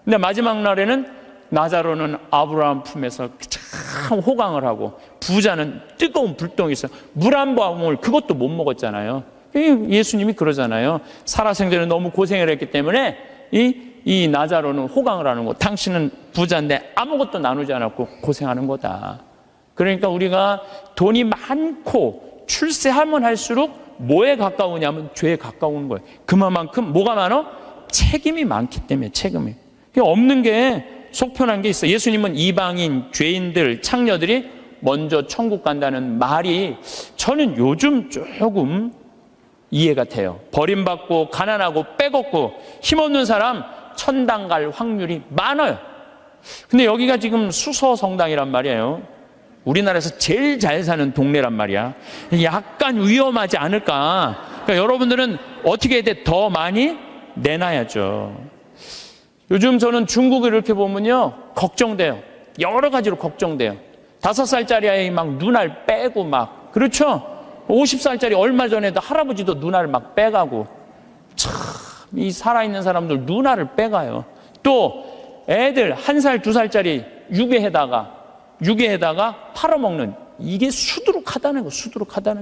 근데 마지막 날에는 나자로는 아브라함 품에서 참 호강을 하고, 부자는 뜨거운 불똥이 있어요. 물 한 방울 그것도 못 먹었잖아요. 예수님이 그러잖아요. 살아생전에 너무 고생을 했기 때문에 이 나자로는 호강을 하는 거. 당신은 부자인데 아무것도 나누지 않았고 고생하는 거다. 그러니까 우리가 돈이 많고 출세하면 할수록 뭐에 가까우냐면 죄에 가까운 거예요. 그만큼 뭐가 많아? 책임이 많기 때문에. 책임이 없는 게 속편한 게 있어. 예수님은 이방인, 죄인들, 창녀들이 먼저 천국 간다는 말이 저는 요즘 조금 이해가 돼요. 버림받고 가난하고 빼곡고 힘없는 사람 천당 갈 확률이 많아요. 근데 여기가 지금 수서성당이란 말이에요. 우리나라에서 제일 잘 사는 동네란 말이야. 약간 위험하지 않을까. 그러니까 여러분들은 어떻게 해야 돼? 더 많이 내놔야죠. 요즘 저는 중국을 이렇게 보면요, 걱정돼요. 여러 가지로 걱정돼요. 5살짜리 아이 막 눈알 빼고 막, 그렇죠? 50살짜리 얼마 전에도 할아버지도 눈알을 막 빼가고, 참, 이 살아있는 사람들 눈알을 빼가요. 또 애들 1살, 2살짜리 유괴해다가 팔아먹는, 이게 수두룩하다는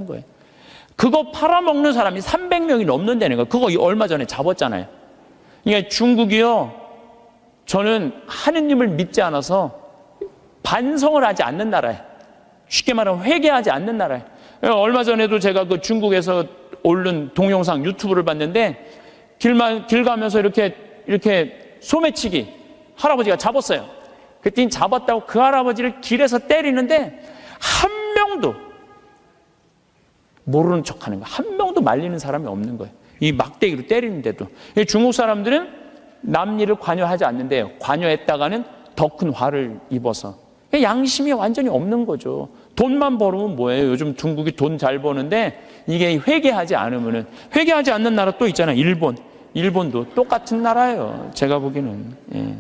거예요. 그거 팔아먹는 사람이 300명이 넘는다는 거예요. 그거 얼마 전에 잡았잖아요. 그러니까 중국이요, 저는 하느님을 믿지 않아서 반성을 하지 않는 나라예요. 쉽게 말하면 회개하지 않는 나라예요. 얼마 전에도 제가 그 중국에서 올린 동영상 유튜브를 봤는데 길 가면서 이렇게 소매치기 할아버지가 잡았어요. 그랬더니 잡았다고 그 할아버지를 길에서 때리는데 한 명도 모르는 척하는 거예요. 한 명도 말리는 사람이 없는 거예요. 이 막대기로 때리는데도. 중국 사람들은 남 일을 관여하지 않는데요. 관여했다가는 더 큰 화를 입어서. 양심이 완전히 없는 거죠. 돈만 벌으면 뭐예요? 요즘 중국이 돈 잘 버는데 이게 회개하지 않으면은, 회개하지 않는 나라 또 있잖아요. 일본도 똑같은 나라예요. 제가 보기에는. 예.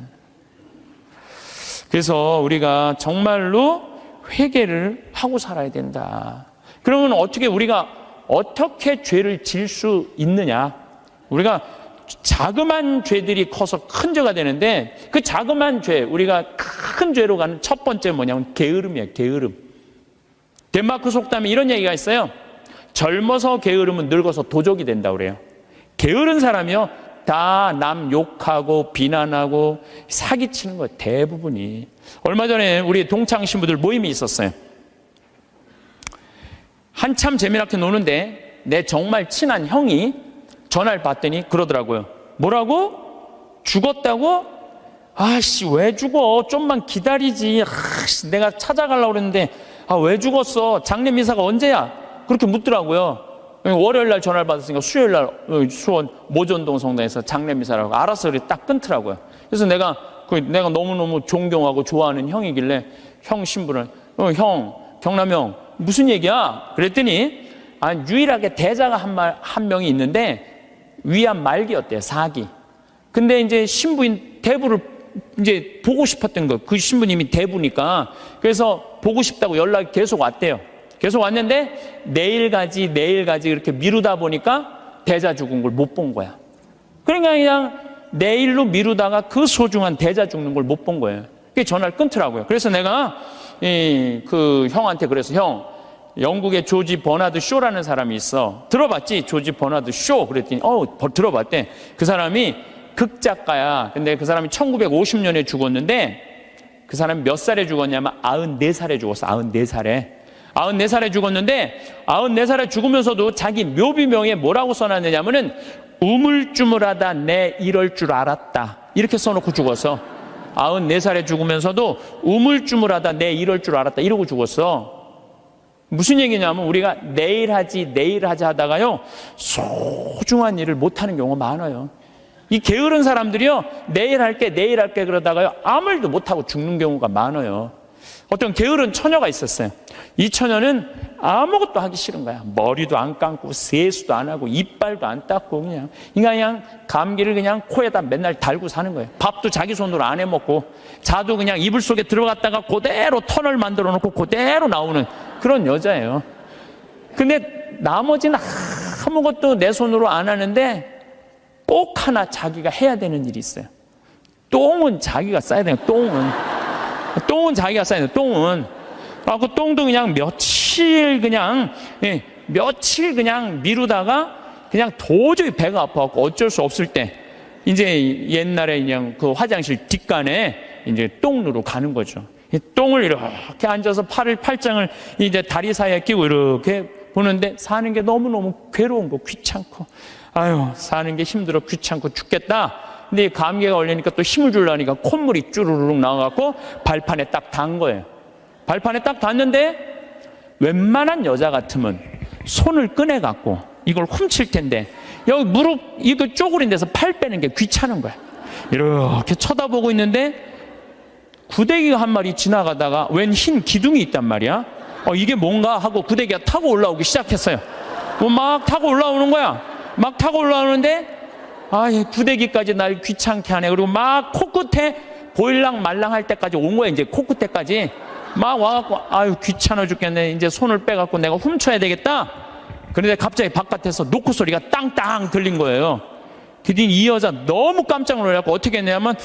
그래서 우리가 정말로 회개를 하고 살아야 된다. 그러면 우리가 어떻게 죄를 질 수 있느냐? 우리가 자그만 죄들이 커서 큰 죄가 되는데, 그 자그만 죄, 우리가 큰 죄로 가는 첫 번째 뭐냐면 게으름이에요. 게으름. 덴마크 속담에 이런 얘기가 있어요. 젊어서 게으름은 늙어서 도적이 된다고 그래요. 게으른 사람이요, 다 남 욕하고 비난하고 사기치는 거예요. 대부분이. 얼마 전에 우리 동창 신부들 모임이 있었어요. 한참 재미나게 노는데 내 정말 친한 형이 전화를 받더니 그러더라고요. 뭐라고? 죽었다고? 아씨, 왜 죽어? 좀만 기다리지. 아씨, 내가 찾아가려고 그랬는데 왜 죽었어? 장례 미사가 언제야? 그렇게 묻더라고요. 월요일 날 전화를 받았으니까 수요일 날 수원 모전동 성당에서 장례 미사라고. 알았어. 그래 딱 끊더라고요. 그래서 내가 너무너무 존경하고 좋아하는 형이길래 형 신부를 형, 경남형 무슨 얘기야? 그랬더니 유일하게 대자가 한 명이 있는데 위암 말기였대요. 4기. 근데 이제 신부인 대부를 이제 보고 싶었던 거. 그 신부님이 대부니까. 그래서 보고 싶다고 연락이 계속 왔대요. 계속 왔는데 내일 가지 이렇게 미루다 보니까 대자 죽은 걸 못 본 거야. 그러니까 그냥 내일로 미루다가 그 소중한 대자 죽는 걸 못 본 거예요. 그게 전화를 끊더라고요. 그래서 내가 그 형한테 그래서 형, 영국의 조지 버나드 쇼라는 사람이 있어. 들어봤지? 조지 버나드 쇼. 그랬더니 들어봤대. 그 사람이 극작가야. 근데 그 사람이 1950년에 죽었는데 그 사람이 몇 살에 죽었냐면 94살에 죽었어. 94살에 죽었는데 94살에 죽으면서도 자기 묘비명에 뭐라고 써놨느냐면은 우물쭈물하다 내 이럴 줄 알았다. 이렇게 써놓고 죽었어. 94살에 죽으면서도 우물쭈물하다 내 이럴 줄 알았다. 이러고 죽었어. 무슨 얘기냐면 우리가 내일 하지 하다가요 소중한 일을 못하는 경우가 많아요. 이 게으른 사람들이요 내일 할게 그러다가요 아무 일도 못하고 죽는 경우가 많아요. 어떤 게으른 처녀가 있었어요. 이 처녀는 아무것도 하기 싫은 거야. 머리도 안 감고 세수도 안 하고 이빨도 안 닦고 그냥 감기를 그냥 코에다 맨날 달고 사는 거예요. 밥도 자기 손으로 안 해먹고 자도 그냥 이불 속에 들어갔다가 그대로 터널 만들어 놓고 그대로 나오는 그런 여자예요. 근데 나머지는 아무것도 내 손으로 안 하는데 꼭 하나 자기가 해야 되는 일이 있어요. 똥은 자기가 싸야 돼요. 똥은 자기가 싸야 돼요. 똥은. 그 똥도 그냥 며칠 그냥 미루다가 그냥 도저히 배가 아파갖고 어쩔 수 없을 때 이제 옛날에 그냥 그 화장실 뒷간에 이제 똥누로 가는 거죠. 똥을 이렇게 앉아서 팔짱을 이제 다리 사이에 끼고 이렇게 보는데 사는 게 너무너무 괴로운 거, 귀찮고 사는 게 힘들어 귀찮고 죽겠다. 근데 감기가 걸리니까 또 힘을 주려니까 콧물이 쭈르륵 나와갖고 발판에 딱 단 거예요. 발판에 딱 닿는데 웬만한 여자 같으면 손을 꺼내갖고 이걸 훔칠 텐데 여기 무릎 이거 쪼그린 데서 팔 빼는 게 귀찮은 거야. 이렇게 쳐다보고 있는데 구데기가 한 마리 지나가다가 웬 흰 기둥이 있단 말이야. 이게 뭔가 하고 구데기가 타고 올라오기 시작했어요. 막 타고 올라오는 거야. 막 타고 올라오는데 이 구데기까지 날 귀찮게 하네. 그리고 막 코끝에 보일랑 말랑 할 때까지 온 거야. 이제 코끝에까지 막 와갖고 귀찮아 죽겠네. 이제 손을 빼갖고 내가 훔쳐야 되겠다. 그런데 갑자기 바깥에서 노크 소리가 땅땅 들린 거예요. 그랬더니 이 여자 너무 깜짝 놀라고 어떻게 했냐면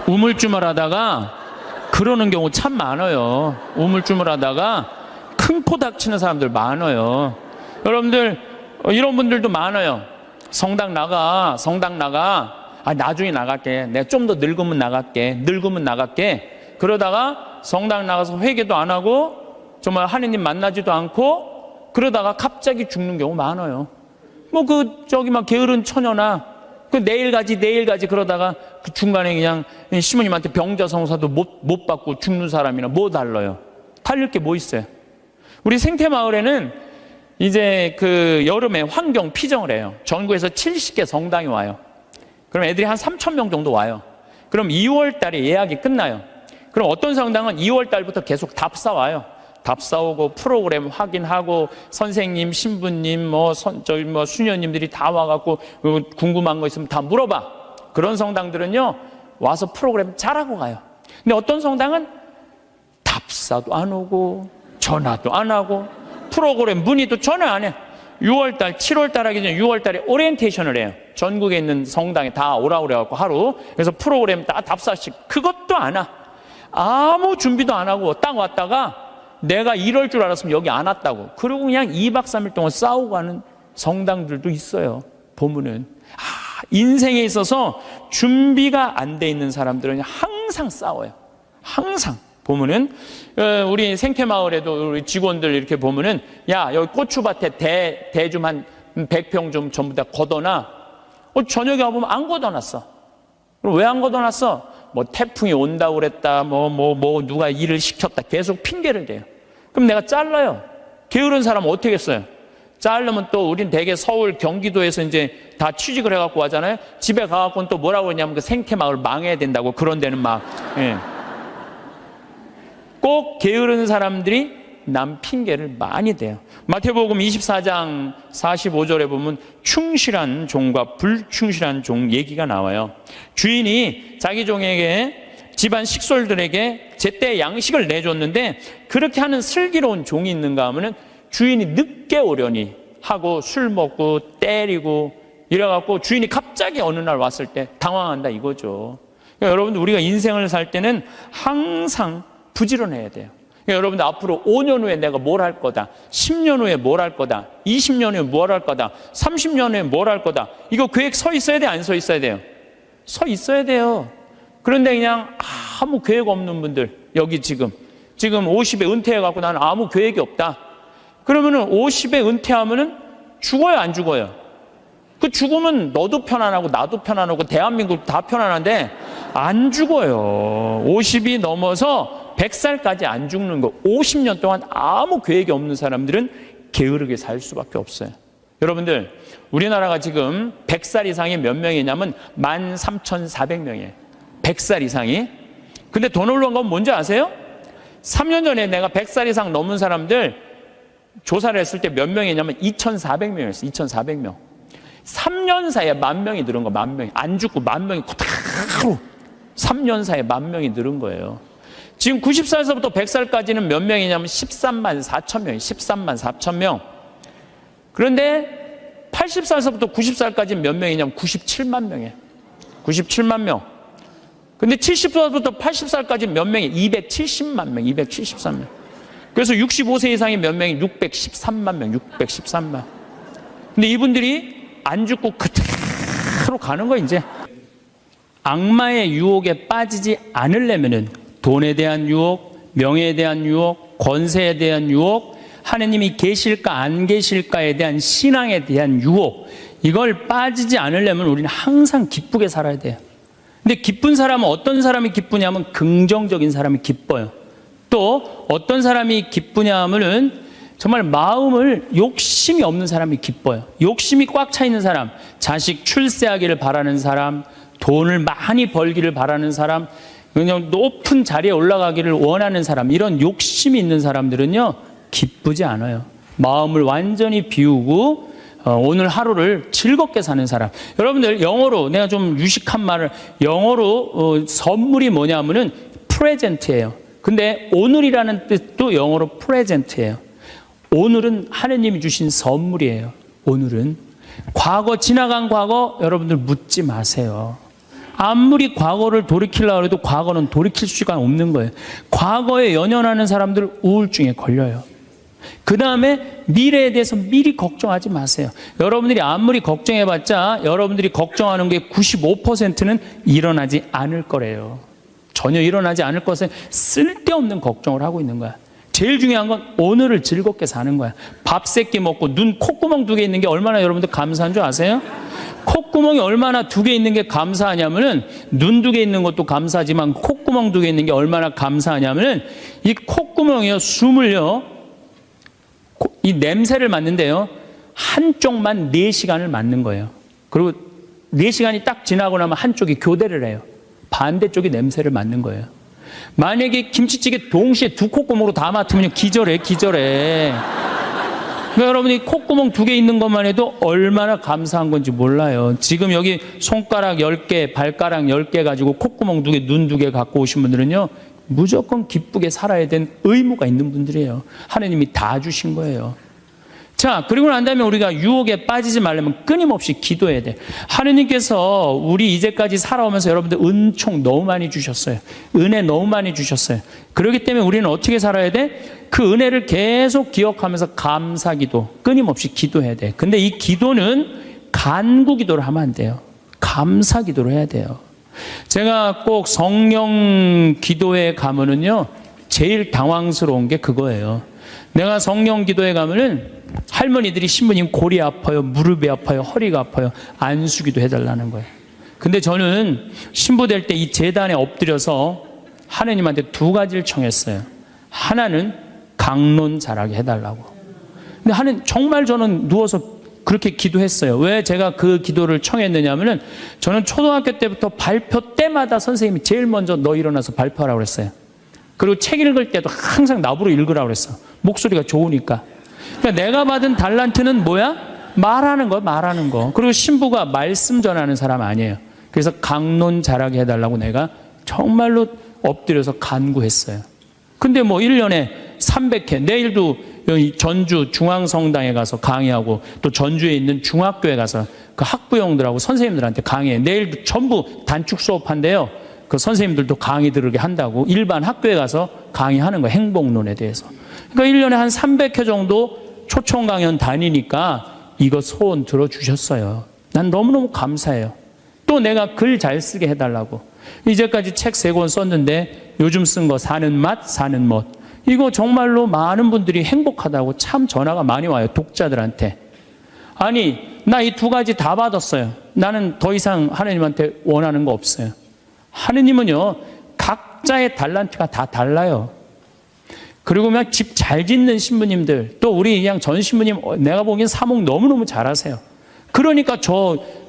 우물쭈물하다가 그러는 경우 참 많아요. 우물쭈물하다가 큰 코 닥치는 사람들 많아요. 여러분들 이런 분들도 많아요. 성당 나가. 나중에 나갈게. 내가 좀 더 늙으면 나갈게. 그러다가 성당 나가서 회개도 안 하고 정말 하느님 만나지도 않고 그러다가 갑자기 죽는 경우 많아요. 막 게으른 처녀나 내일 가지 그러다가 그 중간에 그냥 시모님한테 병자성사도 못 받고 죽는 사람이나 뭐 달라요? 달릴 게 뭐 있어요? 우리 생태마을에는 이제 그 여름에 환경 피정을 해요. 전국에서 70개 성당이 와요. 그럼 애들이 한 3,000명 정도 와요. 그럼 2월 달에 예약이 끝나요. 그럼 어떤 성당은 2월 달부터 계속 답사 와요. 답사 오고 프로그램 확인하고 선생님, 신부님, 수녀님들이 다 와갖고 궁금한 거 있으면 다 물어봐. 그런 성당들은요 와서 프로그램 잘하고 가요. 근데 어떤 성당은 답사도 안 오고 전화도 안 하고 프로그램 문의도 전화 안 해. 6월달, 7월달 하기 전에 6월달에 오리엔테이션을 해요. 전국에 있는 성당에 다 오라고 그래갖고 하루. 그래서 프로그램 다 답사식. 그것도 안 와. 아무 준비도 안 하고 딱 왔다가 내가 이럴 줄 알았으면 여기 안 왔다고. 그리고 그냥 2박 3일 동안 싸우고 가는 성당들도 있어요. 보면은. 인생에 있어서 준비가 안 돼 있는 사람들은 항상 싸워요. 항상. 보면은 우리 생태마을에도 우리 직원들 이렇게 보면은 여기 고추밭에 대 좀 한 100평 좀 전부 다 걷어놔. 저녁에 와보면 안 걷어놨어. 그럼 왜 안 걷어놨어? 태풍이 온다고 그랬다. 누가 일을 시켰다. 계속 핑계를 대요. 그럼 내가 잘라요. 게으른 사람은 어떻게 했어요? 자르면 또 우린 대개 서울, 경기도에서 이제 다 취직을 해갖고 하잖아요. 집에 가갖고는 또 뭐라고 그러냐면 그 생태마을 망해야 된다고 그런 데는 막. 꼭 게으른 사람들이 남 핑계를 많이 대요. 마태복음 24장 45절에 보면 충실한 종과 불충실한 종 얘기가 나와요. 주인이 자기 종에게 집안 식솔들에게 제때 양식을 내줬는데 그렇게 하는 슬기로운 종이 있는가 하면은 주인이 늦게 오려니 하고 술 먹고 때리고 이래갖고 주인이 갑자기 어느 날 왔을 때 당황한다 이거죠. 그러니까 여러분들 우리가 인생을 살 때는 항상 부지런해야 돼요. 그러니까 여러분들 앞으로 5년 후에 내가 뭘 할 거다, 10년 후에 뭘 할 거다, 20년 후에 뭘 할 거다, 30년 후에 뭘 할 거다, 이거 계획 서 있어야 돼, 안 서 있어야 돼요? 서 있어야 돼요. 그런데 그냥 아무 계획 없는 분들, 여기 지금 50에 은퇴해갖고 나는 아무 계획이 없다. 그러면은 50에 은퇴하면은 죽어요, 안 죽어요? 그 죽으면 너도 편안하고 나도 편안하고 대한민국 다 편안한데 안 죽어요. 50이 넘어서 100살까지 안 죽는 거. 50년 동안 아무 계획이 없는 사람들은 게으르게 살 수밖에 없어요. 여러분들 우리나라가 지금 100살 이상이 몇 명이냐면 13,400명이에요. 100살 이상이. 근데 더 놀라운 건 뭔지 아세요? 3년 전에 내가 100살 이상 넘은 사람들 조사를 했을 때 몇 명이냐면 2,400명이었어요. 2,400명. 3년 사이에 10,000명이 늘은 거. 10,000명이. 안 죽고 10,000명이 그대로 3년 사이에 10,000명이 늘은 거예요. 지금 90살에서부터 100살까지는 몇 명이냐면 13만 4천 명이에요. 13만 4천 명. 그런데 80살에서부터 90살까지는 몇 명이냐면 97만 명이에요. 97만 명. 근데 70살부터 80살까지는 몇 명이에요? 270만 명. 273명. 그래서 65세 이상이 몇 명이 613만 명. 613만. 근데 이분들이 안 죽고 그대로 가는 거예요, 이제. 악마의 유혹에 빠지지 않으려면은 돈에 대한 유혹, 명예에 대한 유혹, 권세에 대한 유혹, 하느님이 계실까 안 계실까에 대한 신앙에 대한 유혹, 이걸 빠지지 않으려면 우리는 항상 기쁘게 살아야 돼요. 근데 기쁜 사람은 어떤 사람이 기쁘냐면 긍정적인 사람이 기뻐요. 또 어떤 사람이 기쁘냐 하면은 정말 마음을 욕심이 없는 사람이 기뻐요. 욕심이 꽉 차 있는 사람, 자식 출세하기를 바라는 사람, 돈을 많이 벌기를 바라는 사람, 그냥 높은 자리에 올라가기를 원하는 사람, 이런 욕심이 있는 사람들은요 기쁘지 않아요. 마음을 완전히 비우고 오늘 하루를 즐겁게 사는 사람. 여러분들 영어로 내가 좀 유식한 말을 영어로 선물이 뭐냐면은 프레젠트예요. 근데 오늘이라는 뜻도 영어로 프레젠트예요. 오늘은 하느님이 주신 선물이에요. 오늘은 과거, 지나간 과거 여러분들 묻지 마세요. 아무리 과거를 돌이키려고 해도 과거는 돌이킬 수가 없는 거예요. 과거에 연연하는 사람들 우울증에 걸려요. 그 다음에 미래에 대해서 미리 걱정하지 마세요. 여러분들이 아무리 걱정해봤자 여러분들이 걱정하는 게 95%는 일어나지 않을 거래요. 전혀 일어나지 않을 것에 쓸데없는 걱정을 하고 있는 거야. 제일 중요한 건 오늘을 즐겁게 사는 거야. 밥 3끼 먹고 눈, 콧구멍 2개 있는 게 얼마나 여러분들 감사한 줄 아세요? 콧구멍이 얼마나 2개 있는 게 감사하냐면은 눈 2개 있는 것도 감사하지만 콧구멍 2개 있는 게 얼마나 감사하냐면은 이 콧구멍이요, 숨을요, 이 냄새를 맡는데요, 한쪽만 4시간을 맡는 거예요. 그리고 4시간이 딱 지나고 나면 한쪽이 교대를 해요. 반대쪽이 냄새를 맡는 거예요. 만약에 김치찌개 동시에 2 콧구멍으로 다 맡으면 기절해. 그러니까 여러분이 콧구멍 2개 있는 것만 해도 얼마나 감사한 건지 몰라요. 지금 여기 손가락 10개, 발가락 10개 가지고 콧구멍 2개, 눈 2개 갖고 오신 분들은요, 무조건 기쁘게 살아야 된 의무가 있는 분들이에요. 하나님이 다 주신 거예요. 자, 그리고 난 다음에 우리가 유혹에 빠지지 말려면 끊임없이 기도해야 돼. 하느님께서 우리 이제까지 살아오면서 여러분들 은총 너무 많이 주셨어요. 은혜 너무 많이 주셨어요. 그렇기 때문에 우리는 어떻게 살아야 돼? 그 은혜를 계속 기억하면서 감사기도, 끊임없이 기도해야 돼. 근데 이 기도는 간구 기도를 하면 안 돼요. 감사 기도를 해야 돼요. 제가 꼭 성령 기도에 가면은요, 제일 당황스러운 게 그거예요. 내가 성령 기도에 가면은 할머니들이 신부님 골이 아파요, 무릎이 아파요, 허리가 아파요, 안수기도 해달라는 거예요. 근데 저는 신부 될 때 이 제단에 엎드려서 하느님한테 2가지를 청했어요. 하나는 강론 잘하게 해달라고. 근데 정말 저는 누워서 그렇게 기도했어요. 왜 제가 그 기도를 청했느냐면은 저는 초등학교 때부터 발표 때마다 선생님이 제일 먼저 너 일어나서 발표하라고 그랬어요. 그리고 책 읽을 때도 항상 나보고 읽으라고 그랬어. 목소리가 좋으니까. 그러니까 내가 받은 달란트는 뭐야? 말하는 거. 그리고 신부가 말씀 전하는 사람 아니에요. 그래서 강론 잘하게 해달라고 내가 정말로 엎드려서 간구했어요. 근데 뭐 1년에 300회, 내일도 여기 전주 중앙성당에 가서 강의하고 또 전주에 있는 중학교에 가서 그 학부형들하고 선생님들한테 강의해. 내일도 전부 단축 수업한대요. 그 선생님들도 강의 들으게 한다고 일반 학교에 가서 강의하는 거예요. 행복론에 대해서. 그러니까 1년에 한 300회 정도 초청 강연 다니니까 이거 소원 들어주셨어요. 난 너무너무 감사해요. 또 내가 글 잘 쓰게 해달라고. 이제까지 책 3권 썼는데 요즘 쓴 거 사는 맛, 사는 멋. 이거 정말로 많은 분들이 행복하다고 참 전화가 많이 와요. 독자들한테. 아니, 나 이 2가지 다 받았어요. 나는 더 이상 하나님한테 원하는 거 없어요. 하느님은요, 각자의 달란트가 다 달라요. 그리고 그냥 집 잘 짓는 신부님들, 또 우리 그냥 전 신부님, 내가 보기엔 사목 너무너무 잘하세요. 그러니까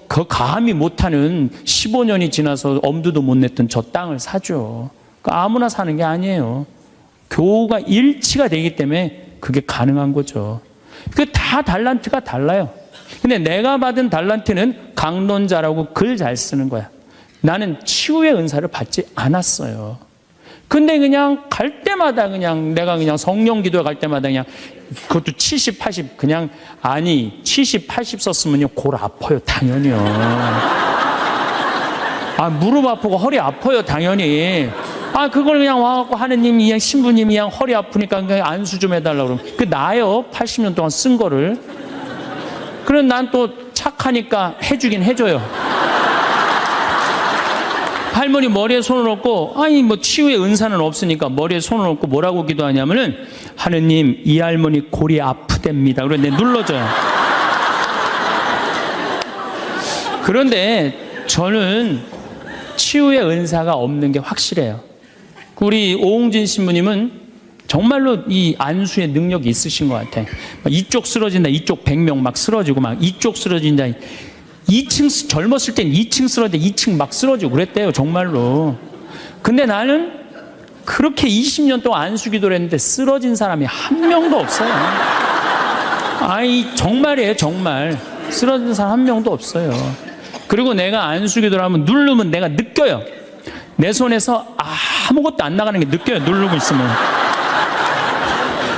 그 감히 못하는 15년이 지나서 엄두도 못 냈던 저 땅을 사죠. 아무나 사는 게 아니에요. 교우가 일치가 되기 때문에 그게 가능한 거죠. 그 다 달란트가 달라요. 근데 내가 받은 달란트는 강론자라고 글 잘 쓰는 거야. 나는 치유의 은사를 받지 않았어요. 근데 그냥 갈 때마다 내가 성령 기도에 갈 때마다 그것도 70, 80 아니 70, 80 썼으면요 골 아파요 당연히요. 무릎 아프고 허리 아파요 당연히. 그걸 그냥 와갖고 하느님이 신부님이 허리 아프니까 그냥 안수 좀 해달라고 그러면 그 나요 80년 동안 쓴 거를. 그럼 난 또 착하니까 해주긴 해줘요. 할머니 머리에 손을 얹고 치유의 은사는 없으니까 머리에 손을 얹고 뭐라고 기도하냐면은 하느님 이 할머니 골이 아프답니다. 그래서 내가 눌러줘요. 그런데 저는 치유의 은사가 없는 게 확실해요. 우리 오홍진 신부님은 정말로 이 안수의 능력이 있으신 것 같아. 이쪽 쓰러진다, 이쪽 100명 막 쓰러지고, 막 이쪽 쓰러진다. 2층, 젊었을 땐 2층 쓰러지는데 2층 막 쓰러지고 그랬대요, 정말로. 근데 나는 그렇게 20년 동안 안수 기도를 했는데 쓰러진 사람이 한 명도 없어요. 아이, 정말이에요, 정말. 쓰러진 사람 한 명도 없어요. 그리고 내가 안수 기도를 하면 누르면 내가 느껴요. 내 손에서 아무것도 안 나가는 게 느껴요, 누르고 있으면.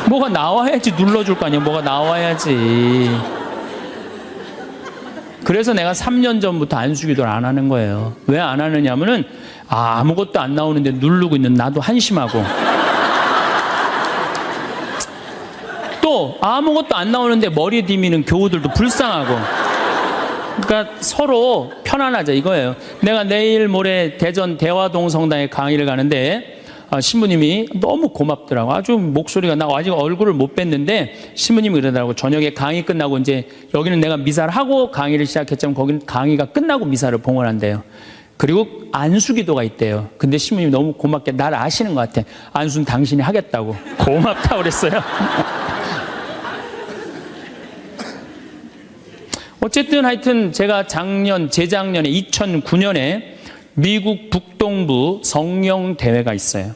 뭐가 나와야지 눌러줄 거 아니야. 뭐가 나와야지. 그래서 내가 3년 전부터 안수기도를 안 하는 거예요. 왜 안 하느냐면은 아무것도 안 나오는데 누르고 있는 나도 한심하고, 또 아무것도 안 나오는데 머리 디미는 교우들도 불쌍하고. 그러니까 서로 편안하자 이거예요. 내가 내일 모레 대전 대화동 성당에 강의를 가는데 신부님이 너무 고맙더라고. 아주 목소리가, 나 아직 얼굴을 못 뵀는데 신부님이 그러더라고. 저녁에 강의 끝나고, 이제 여기는 내가 미사를 하고 강의를 시작했지만 거기는 강의가 끝나고 미사를 봉헌한대요. 그리고 안수기도가 있대요. 근데 신부님이 너무 고맙게 날 아시는 것 같아. 안수는 당신이 하겠다고. 고맙다고 그랬어요. 어쨌든 하여튼 제가 재작년에 2009년에 미국 북동부 성령 대회가 있어요.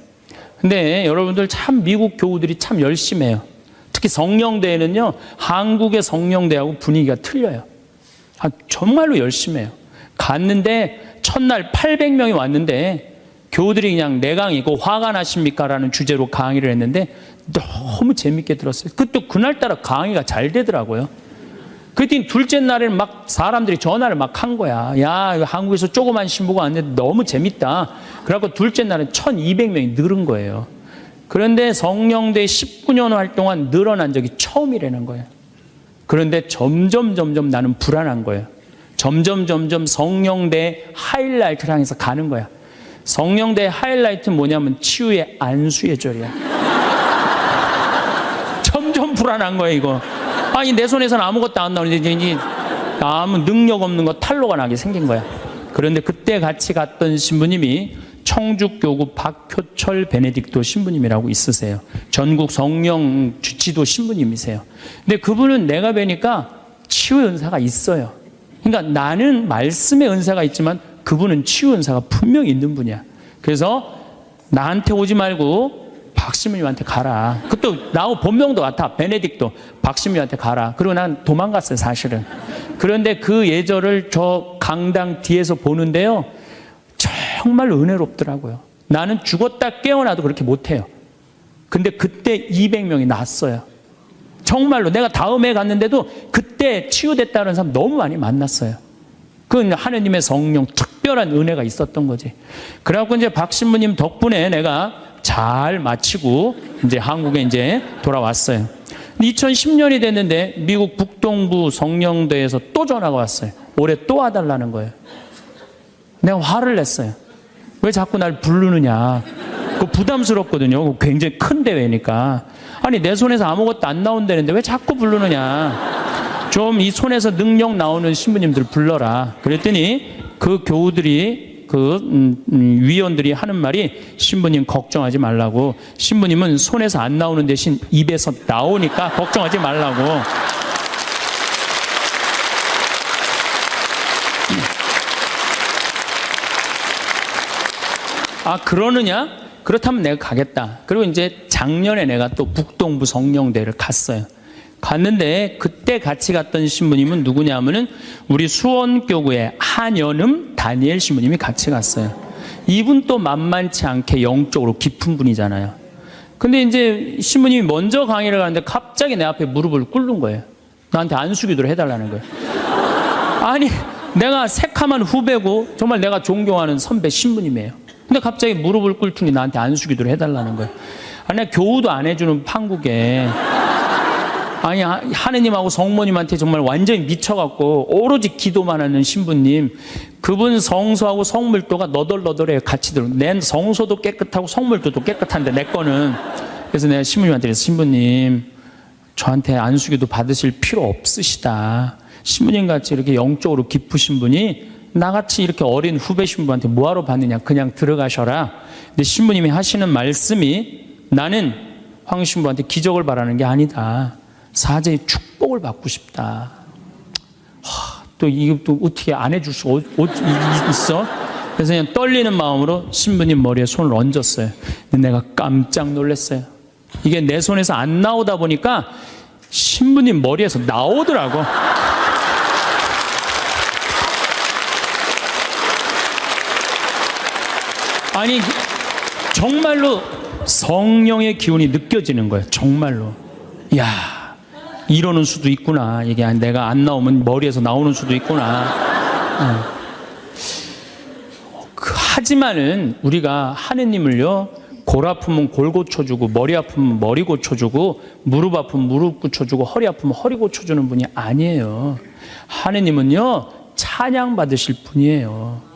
근데 여러분들 참 미국 교우들이 참 열심히 해요. 특히 성령대회는요, 한국의 성령대회하고 분위기가 틀려요. 정말로 열심히 해요. 갔는데 첫날 800명이 왔는데 교우들이 그냥 내 강의고 화가 나십니까? 라는 주제로 강의를 했는데 너무 재밌게 들었어요. 그날따라 강의가 잘 되더라고요. 그랬더니 둘째 날에는 막 사람들이 전화를 막 한 거야. 야, 한국에서 조그만 신부가 왔는데 너무 재밌다. 그래갖고 둘째 날은 1200명이 늘은 거예요. 그런데 성령대 19년 활동한 늘어난 적이 처음이라는 거예요. 그런데 점점 나는 불안한 거예요. 점점 성령대 하이라이트를 향해서 가는 거야. 성령대 하이라이트는 뭐냐면 치유의 안수의 절이야. 점점 불안한 거예요, 이거. 아니, 내 손에서는 아무것도 안 나오는데 이제 아무 능력 없는 거 탈로가 나게 생긴 거야. 그런데 그때 같이 갔던 신부님이 청주교구 박효철 베네딕토 신부님이라고 있으세요. 전국 성령 주치도 신부님이세요. 근데 그분은 내가 뵈니까 치유 은사가 있어요. 그러니까 나는 말씀의 은사가 있지만 그분은 치유 은사가 분명히 있는 분이야. 그래서 나한테 오지 말고 박신부님한테 가라. 그것도 나하고 본명도 같아. 베네딕토. 박신부님한테 가라. 그리고 난 도망갔어요, 사실은. 그런데 그 예절을 저 강당 뒤에서 보는데요, 정말 은혜롭더라고요. 나는 죽었다 깨어나도 그렇게 못해요. 근데 그때 200명이 났어요. 정말로 내가 다음에 갔는데도 그때 치유됐다는 사람 너무 많이 만났어요. 그건 하느님의 성령 특별한 은혜가 있었던 거지. 그래갖고 이제 박신부님 덕분에 내가 잘 마치고 이제 한국에 이제 돌아왔어요. 2010년이 됐는데 미국 북동부 성령대에서 또 전화가 왔어요. 올해 또 와달라는 거예요. 내가 화를 냈어요. 왜 자꾸 날 부르느냐. 그거 부담스럽거든요. 굉장히 큰 대회니까. 아니, 내 손에서 아무것도 안 나온다는데 왜 자꾸 부르느냐. 좀 이 손에서 능력 나오는 신부님들 불러라. 그랬더니 그 교우들이 위원들이 하는 말이, 신부님 걱정하지 말라고. 신부님은 손에서 안 나오는 대신 입에서 나오니까 걱정하지 말라고. 그러느냐? 그렇다면 내가 가겠다. 그리고 이제 작년에 내가 또 북동부 성령대를 갔어요. 갔는데 그때 같이 갔던 신부님은 누구냐면은 우리 수원교구의 한연음 다니엘 신부님이 같이 갔어요. 이분 또 만만치 않게 영적으로 깊은 분이잖아요. 근데 이제 신부님이 먼저 강의를 가는데 갑자기 내 앞에 무릎을 꿇는 거예요. 나한테 안수기도를 해달라는 거예요. 아니, 내가 새카만 후배고 정말 내가 존경하는 선배 신부님이에요. 근데 갑자기 무릎을 꿇더니 나한테 안수기도를 해달라는 거예요. 아니, 내가 교우도 안 해주는 판국에, 아니, 하느님하고 성모님한테 정말 완전히 미쳐갖고 오로지 기도만 하는 신부님, 그분 성소하고 성물도가 너덜너덜해요. 같이 들어. 내 성소도 깨끗하고 성물도도 깨끗한데 내 거는. 그래서 내가 신부님한테 그래서, 신부님 저한테 안수기도 받으실 필요 없으시다. 신부님 같이 이렇게 영적으로 깊으신 분이 나같이 이렇게 어린 후배 신부한테 뭐하러 받느냐, 그냥 들어가셔라. 근데 신부님이 하시는 말씀이 나는 황 신부한테 기적을 바라는 게 아니다. 사제의 축복을 받고 싶다. 또 이것도 어떻게 안 해줄 수가 있어? 그래서 그냥 떨리는 마음으로 신부님 머리에 손을 얹었어요. 근데 내가 깜짝 놀랐어요. 이게 내 손에서 안 나오다 보니까 신부님 머리에서 나오더라고. 아니, 정말로 성령의 기운이 느껴지는 거예요. 정말로. 야, 이러는 수도 있구나. 이게 내가 안 나오면 머리에서 나오는 수도 있구나. 하지만은 우리가 하느님을요, 골 아프면 골 고쳐주고, 머리 아프면 머리 고쳐주고, 무릎 아프면 무릎 고쳐주고, 허리 아프면 허리 고쳐주는 분이 아니에요. 하느님은요, 찬양 받으실 분이에요.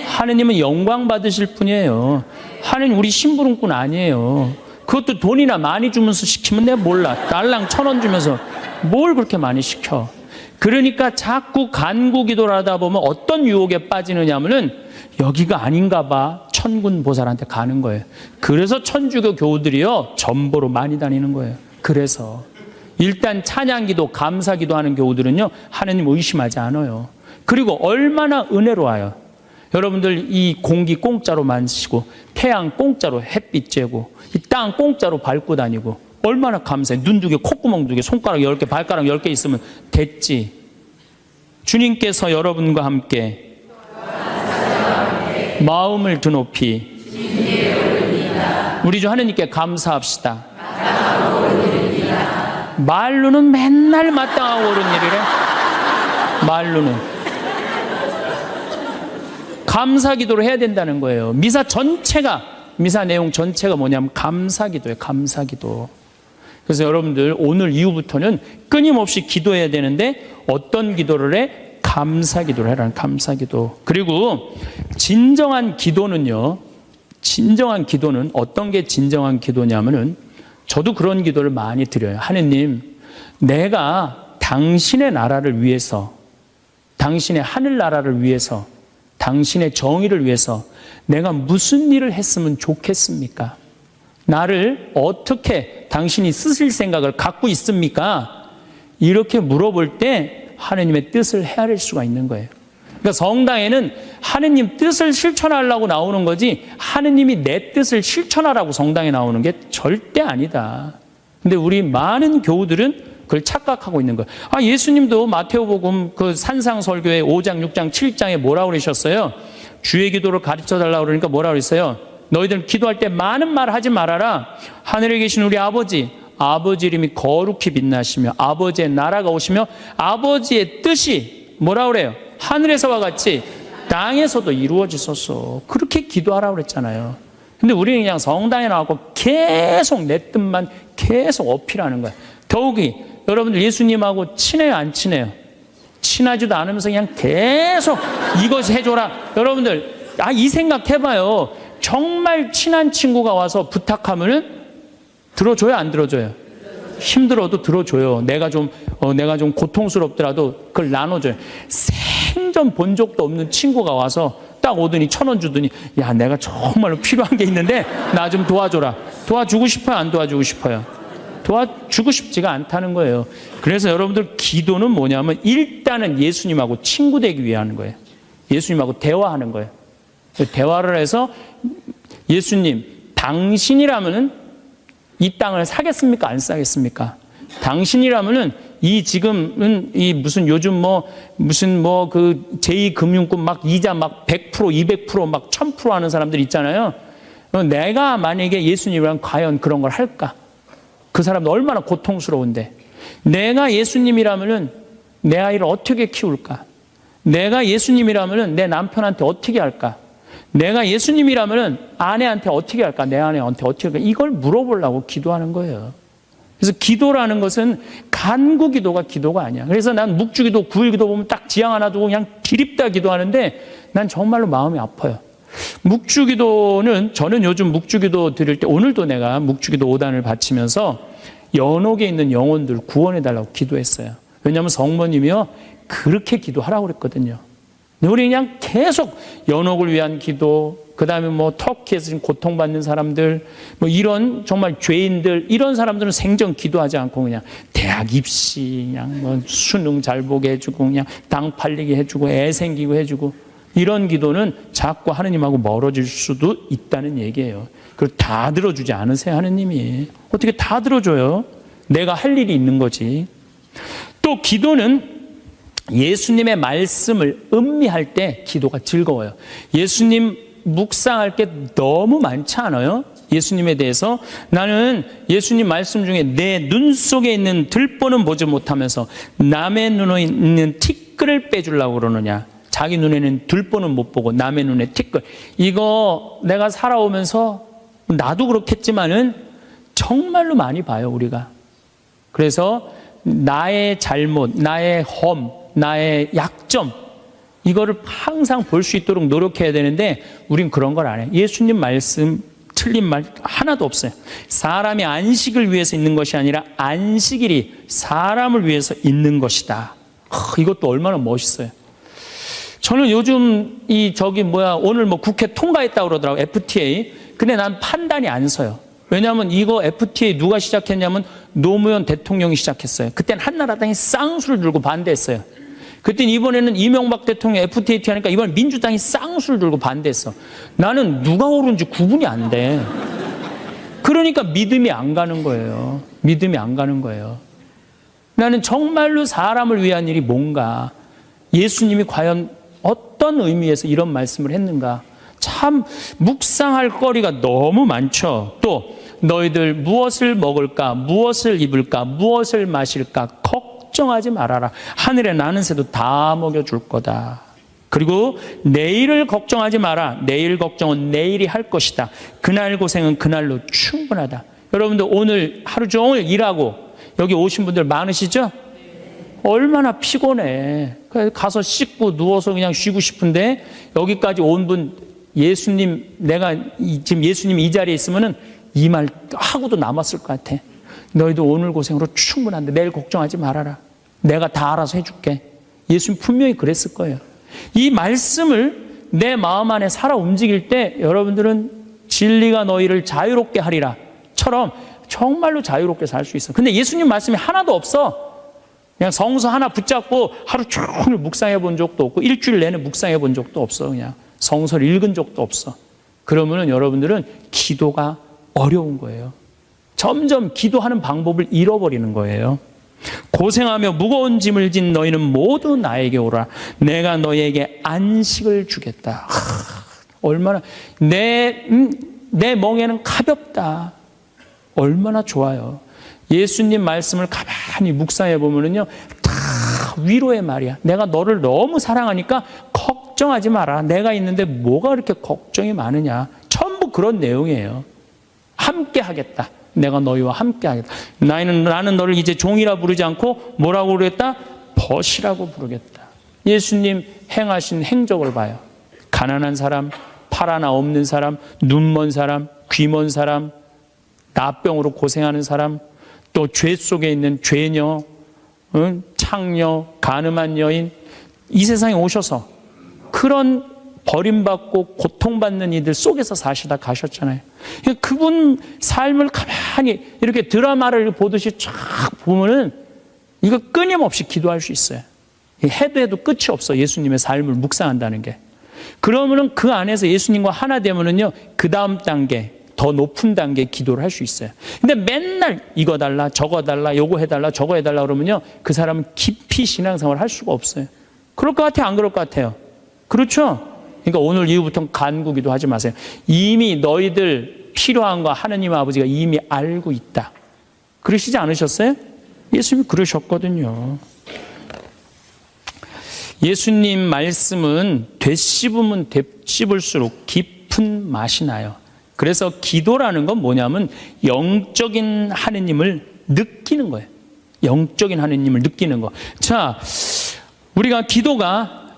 하느님은 영광 받으실 분이에요. 하느님 우리 심부름꾼 아니에요. 그것도 돈이나 많이 주면서 시키면 내가 몰라. 달랑 1,000원 주면서 뭘 그렇게 많이 시켜. 그러니까 자꾸 간구 기도를 하다 보면 어떤 유혹에 빠지느냐 하면은 여기가 아닌가 봐. 천군 보살한테 가는 거예요. 그래서 천주교 교우들이요, 전보로 많이 다니는 거예요. 그래서 일단 찬양기도, 감사기도 하는 교우들은요, 하느님 의심하지 않아요. 그리고 얼마나 은혜로워요. 여러분들 이 공기 공짜로 마시고, 태양 공짜로 햇빛 쬐고, 이 땅 공짜로 밟고 다니고, 얼마나 감사해. 눈 2개, 콧구멍 2개, 손가락 10개, 발가락 10개 있으면 됐지. 주님께서 여러분과 함께 마음을 드높이 우리 주 하느님께 감사합시다. 말로는 맨날 마땅하고 옳은 일이래. 말로는 감사 기도를 해야 된다는 거예요. 미사 내용 전체가 뭐냐면 감사 기도예요. 감사 기도. 그래서 여러분들 오늘 이후부터는 끊임없이 기도해야 되는데 어떤 기도를 해? 감사 기도를 해라는 감사 기도. 그리고 진정한 기도는요, 진정한 기도는 어떤 게 진정한 기도냐면은, 저도 그런 기도를 많이 드려요. 하느님, 내가 당신의 나라를 위해서, 당신의 하늘나라를 위해서, 당신의 정의를 위해서 내가 무슨 일을 했으면 좋겠습니까? 나를 어떻게 당신이 쓰실 생각을 갖고 있습니까? 이렇게 물어볼 때 하느님의 뜻을 헤아릴 수가 있는 거예요. 그러니까 성당에는 하느님 뜻을 실천하려고 나오는 거지, 하느님이 내 뜻을 실천하라고 성당에 나오는 게 절대 아니다. 근데 우리 많은 교우들은 그걸 착각하고 있는 거예요. 예수님도 마태오복음 그 산상설교의 5장, 6장, 7장에 뭐라고 그러셨어요? 주의 기도를 가르쳐 달라고 그러니까 뭐라고 그랬어요? 너희들 기도할 때 많은 말 하지 말아라. 하늘에 계신 우리 아버지 이름이 거룩히 빛나시며 아버지의 나라가 오시며 아버지의 뜻이 뭐라고 그래요? 하늘에서와 같이 땅에서도 이루어지소서. 그렇게 기도하라고 그랬잖아요. 근데 우리는 그냥 성당에 나와서 계속 내 뜻만 계속 어필하는 거야. 더욱이 여러분들 예수님하고 친해요, 안 친해요? 친하지도 않으면서 그냥 계속 이것 해줘라. 여러분들 이 생각 해봐요. 정말 친한 친구가 와서 부탁하면은 들어줘요, 안 들어줘요? 힘들어도 들어줘요. 내가 좀 고통스럽더라도 그걸 나눠줘요. 생전 본 적도 없는 친구가 와서 딱 오더니 1,000원 주더니, 야, 내가 정말로 필요한 게 있는데 나 좀 도와줘라. 도와주고 싶어요, 안 도와주고 싶어요? 도와주고 싶지가 않다는 거예요. 그래서 여러분들 기도는 뭐냐면 일단은 예수님하고 친구 되기 위해 하는 거예요. 예수님하고 대화하는 거예요. 대화를 해서 예수님, 당신이라면은 이 땅을 사겠습니까? 안 사겠습니까? 당신이라면은 지금은 무슨 요즘 그 제2금융권 막 이자 막 100%, 200%, 막 1000% 하는 사람들 있잖아요. 내가 만약에 예수님이랑 과연 그런 걸 할까? 그 사람도 얼마나 고통스러운데. 내가 예수님이라면은 내 아이를 어떻게 키울까? 내가 예수님이라면은 내 남편한테 어떻게 할까? 내가 예수님이라면은 아내한테 어떻게 할까? 내 아내한테 어떻게 할까? 이걸 물어보려고 기도하는 거예요. 그래서 기도라는 것은 간구 기도가 기도가 아니야. 그래서 난 묵주기도, 구일기도 보면 딱 지향 하나 두고 그냥 기립다 기도하는데 난 정말로 마음이 아파요. 묵주기도는 저는 요즘 묵주기도 드릴 때 오늘도 내가 묵주기도 5단을 바치면서 연옥에 있는 영혼들 구원해달라고 기도했어요. 왜냐하면 성모님이요, 그렇게 기도하라고 그랬거든요. 우리 그냥 계속 연옥을 위한 기도, 그 다음에 뭐 터키에서 지금 고통받는 사람들, 뭐 이런 정말 죄인들, 이런 사람들은 생전 기도하지 않고 그냥 대학 입시, 그냥 뭐 수능 잘 보게 해주고, 그냥 당 팔리게 해주고, 애 생기고 해주고, 이런 기도는 자꾸 하느님하고 멀어질 수도 있다는 얘기예요. 그걸 다 들어주지 않으세요, 하느님이. 어떻게 다 들어줘요? 내가 할 일이 있는 거지. 또 기도는 예수님의 말씀을 음미할 때 기도가 즐거워요. 예수님 묵상할 게 너무 많지 않아요? 예수님에 대해서 나는 예수님 말씀 중에 내 눈 속에 있는 들보는 보지 못하면서 남의 눈에 있는 티끌을 빼주려고 그러느냐. 자기 눈에는 들보는 못 보고 남의 눈에 티끌. 이거 내가 살아오면서 나도 그렇겠지만은 정말로 많이 봐요, 우리가. 그래서 나의 잘못, 나의 험, 나의 약점, 이거를 항상 볼 수 있도록 노력해야 되는데 우린 그런 걸 안 해요. 예수님 말씀 틀린 말 하나도 없어요. 사람이 안식을 위해서 있는 것이 아니라 안식일이 사람을 위해서 있는 것이다. 이것도 얼마나 멋있어요. 저는 요즘 오늘 뭐 국회 통과했다고 그러더라고요. FTA. 근데 난 판단이 안 서요. 왜냐하면 이거 FTA 누가 시작했냐면 노무현 대통령이 시작했어요. 그때는 한나라당이 쌍수를 들고 반대했어요. 그때는 이번에는 이명박 대통령 FTA 하니까 이번엔 민주당이 쌍수를 들고 반대했어. 나는 누가 옳은지 구분이 안 돼. 그러니까 믿음이 안 가는 거예요. 믿음이 안 가는 거예요. 나는 정말로 사람을 위한 일이 뭔가, 예수님이 과연 어떤 의미에서 이런 말씀을 했는가, 참 묵상할 거리가 너무 많죠. 또 너희들 무엇을 먹을까, 무엇을 입을까, 무엇을 마실까 걱정하지 말아라. 하늘에 나는 새도 다 먹여줄 거다. 그리고 내일을 걱정하지 마라. 내일 걱정은 내일이 할 것이다. 그날 고생은 그날로 충분하다. 여러분들 오늘 하루 종일 일하고 여기 오신 분들 많으시죠? 얼마나 피곤해. 가서 씻고 누워서 그냥 쉬고 싶은데 여기까지 온 분, 예수님, 내가 지금 예수님 이 자리에 있으면은 이 말 하고도 남았을 것 같아. 너희도 오늘 고생으로 충분한데 내일 걱정하지 말아라. 내가 다 알아서 해줄게. 예수님 분명히 그랬을 거예요. 이 말씀을 내 마음 안에 살아 움직일 때 여러분들은 진리가 너희를 자유롭게 하리라 처럼 정말로 자유롭게 살 수 있어. 근데 예수님 말씀이 하나도 없어. 그냥 성서 하나 붙잡고 하루 종일 묵상해 본 적도 없고 일주일 내내 묵상해 본 적도 없어. 그냥 성서를 읽은 적도 없어. 그러면은 여러분들은 기도가 어려운 거예요. 점점 기도하는 방법을 잃어버리는 거예요. 고생하며 무거운 짐을 진 너희는 모두 나에게 오라. 내가 너희에게 안식을 주겠다. 얼마나 내 멍에는 가볍다. 얼마나 좋아요. 예수님 말씀을 가만히 묵상해 보면은요, 다 위로의 말이야. 내가 너를 너무 사랑하니까 걱정하지 마라. 내가 있는데 뭐가 그렇게 걱정이 많으냐. 전부 그런 내용이에요. 함께 하겠다. 내가 너희와 함께 하겠다. 나는 너를 이제 종이라 부르지 않고 뭐라고 그랬다? 벗이라고 부르겠다. 예수님 행하신 행적을 봐요. 가난한 사람, 팔 하나 없는 사람, 눈 먼 사람, 귀 먼 사람, 나병으로 고생하는 사람, 또 죄 속에 있는 죄녀, 창녀, 가늠한 여인, 이 세상에 오셔서 그런 버림받고 고통받는 이들 속에서 사시다 가셨잖아요. 그분 삶을 가만히 이렇게 드라마를 보듯이 쫙 보면은 이거 끊임없이 기도할 수 있어요. 해도 끝이 없어. 예수님의 삶을 묵상한다는 게. 그러면은 그 안에서 예수님과 하나 되면은요, 그 다음 단계, 더 높은 단계 기도를 할 수 있어요. 근데 맨날 이거 달라, 저거 달라, 요거 해달라, 저거 해달라 그러면요, 그 사람은 깊이 신앙생활을 할 수가 없어요. 그럴 것 같아요? 안 그럴 것 같아요? 그렇죠? 그러니까 오늘 이후부터는 간구기도 하지 마세요. 이미 너희들 필요한 거 하느님 아버지가 이미 알고 있다. 그러시지 않으셨어요? 예수님이 그러셨거든요. 예수님 말씀은 되씹으면 되씹을수록 깊은 맛이 나요. 그래서 기도라는 건 뭐냐면 영적인 하느님을 느끼는 거예요. 영적인 하느님을 느끼는 거. 자, 우리가 기도가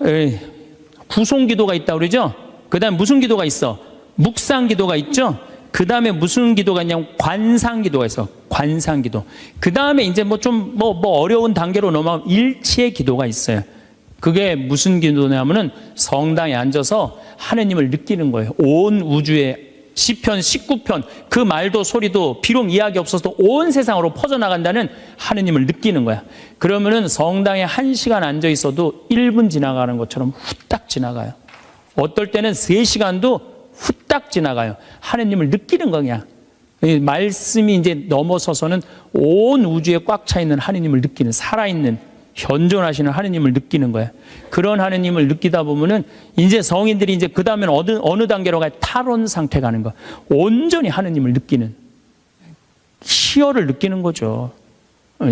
구송 기도가 있다고 그러죠? 그 다음에 무슨 기도가 있어? 묵상 기도가 있죠? 그 다음에 무슨 기도가 있냐면 관상 기도가 있어. 관상 기도. 그 다음에 이제 뭐 어려운 단계로 넘어가면 일치의 기도가 있어요. 그게 무슨 기도냐면은 성당에 앉아서 하느님을 느끼는 거예요. 온 우주에 시편 19편 그 말도 소리도 비록 이야기 없어도 온 세상으로 퍼져나간다는 하느님을 느끼는 거야. 그러면은 성당에 1시간 앉아 있어도 1분 지나가는 것처럼 후딱 지나가요. 어떨 때는 3시간도 후딱 지나가요. 하느님을 느끼는 거냐. 말씀이 이제 넘어서서는 온 우주에 꽉 차 있는 하느님을 느끼는, 살아있는 현존하시는 하느님을 느끼는 거야. 그런 하느님을 느끼다 보면은 이제 성인들이 이제 그 다음엔 어느 단계로 가요? 탈원 상태 가는 거. 온전히 하느님을 느끼는, 희열을 느끼는 거죠.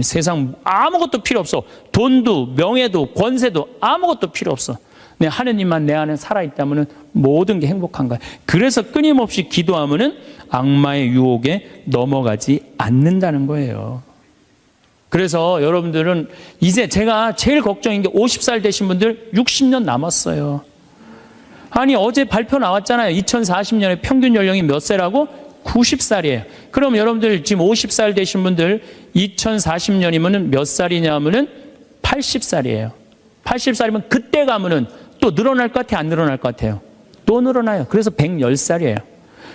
세상 아무것도 필요 없어. 돈도 명예도 권세도 아무것도 필요 없어. 내 하느님만 내 안에 살아있다면 모든 게 행복한 거야. 그래서 끊임없이 기도하면은 악마의 유혹에 넘어가지 않는다는 거예요. 그래서 여러분들은 이제 제가 제일 걱정인 게 50살 되신 분들 60년 남았어요. 아니 어제 발표 나왔잖아요. 2040년에 평균 연령이 몇 세라고? 90살이에요. 그럼 여러분들 지금 50살 되신 분들 2040년이면 몇 살이냐면은 80살이에요. 80살이면 그때 가면은 또 늘어날 것 같아요? 안 늘어날 것 같아요? 또 늘어나요. 그래서 110살이에요.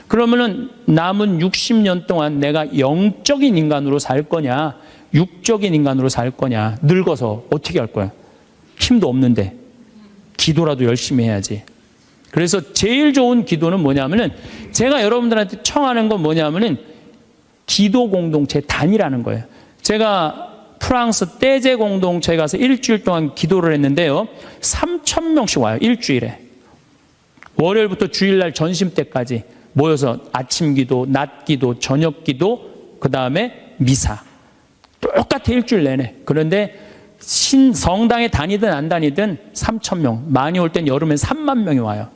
그러면은 남은 60년 동안 내가 영적인 인간으로 살 거냐, 육적인 인간으로 살 거냐, 늙어서 어떻게 할 거야? 힘도 없는데 기도라도 열심히 해야지. 그래서 제일 좋은 기도는 뭐냐면은 제가 여러분들한테 청하는 건 뭐냐면은 기도 공동체 단위라는 거예요. 제가 프랑스 떼제 공동체에 가서 일주일 동안 기도를 했는데요. 3,000명씩 와요. 일주일에. 월요일부터 주일날 전심 때까지 모여서 아침 기도, 낮 기도, 저녁 기도, 그 다음에 미사. 똑같아 일주일 내내. 그런데 성당에 다니든 안 다니든 3,000명. 많이 올 땐 여름엔 3만 명이 와요.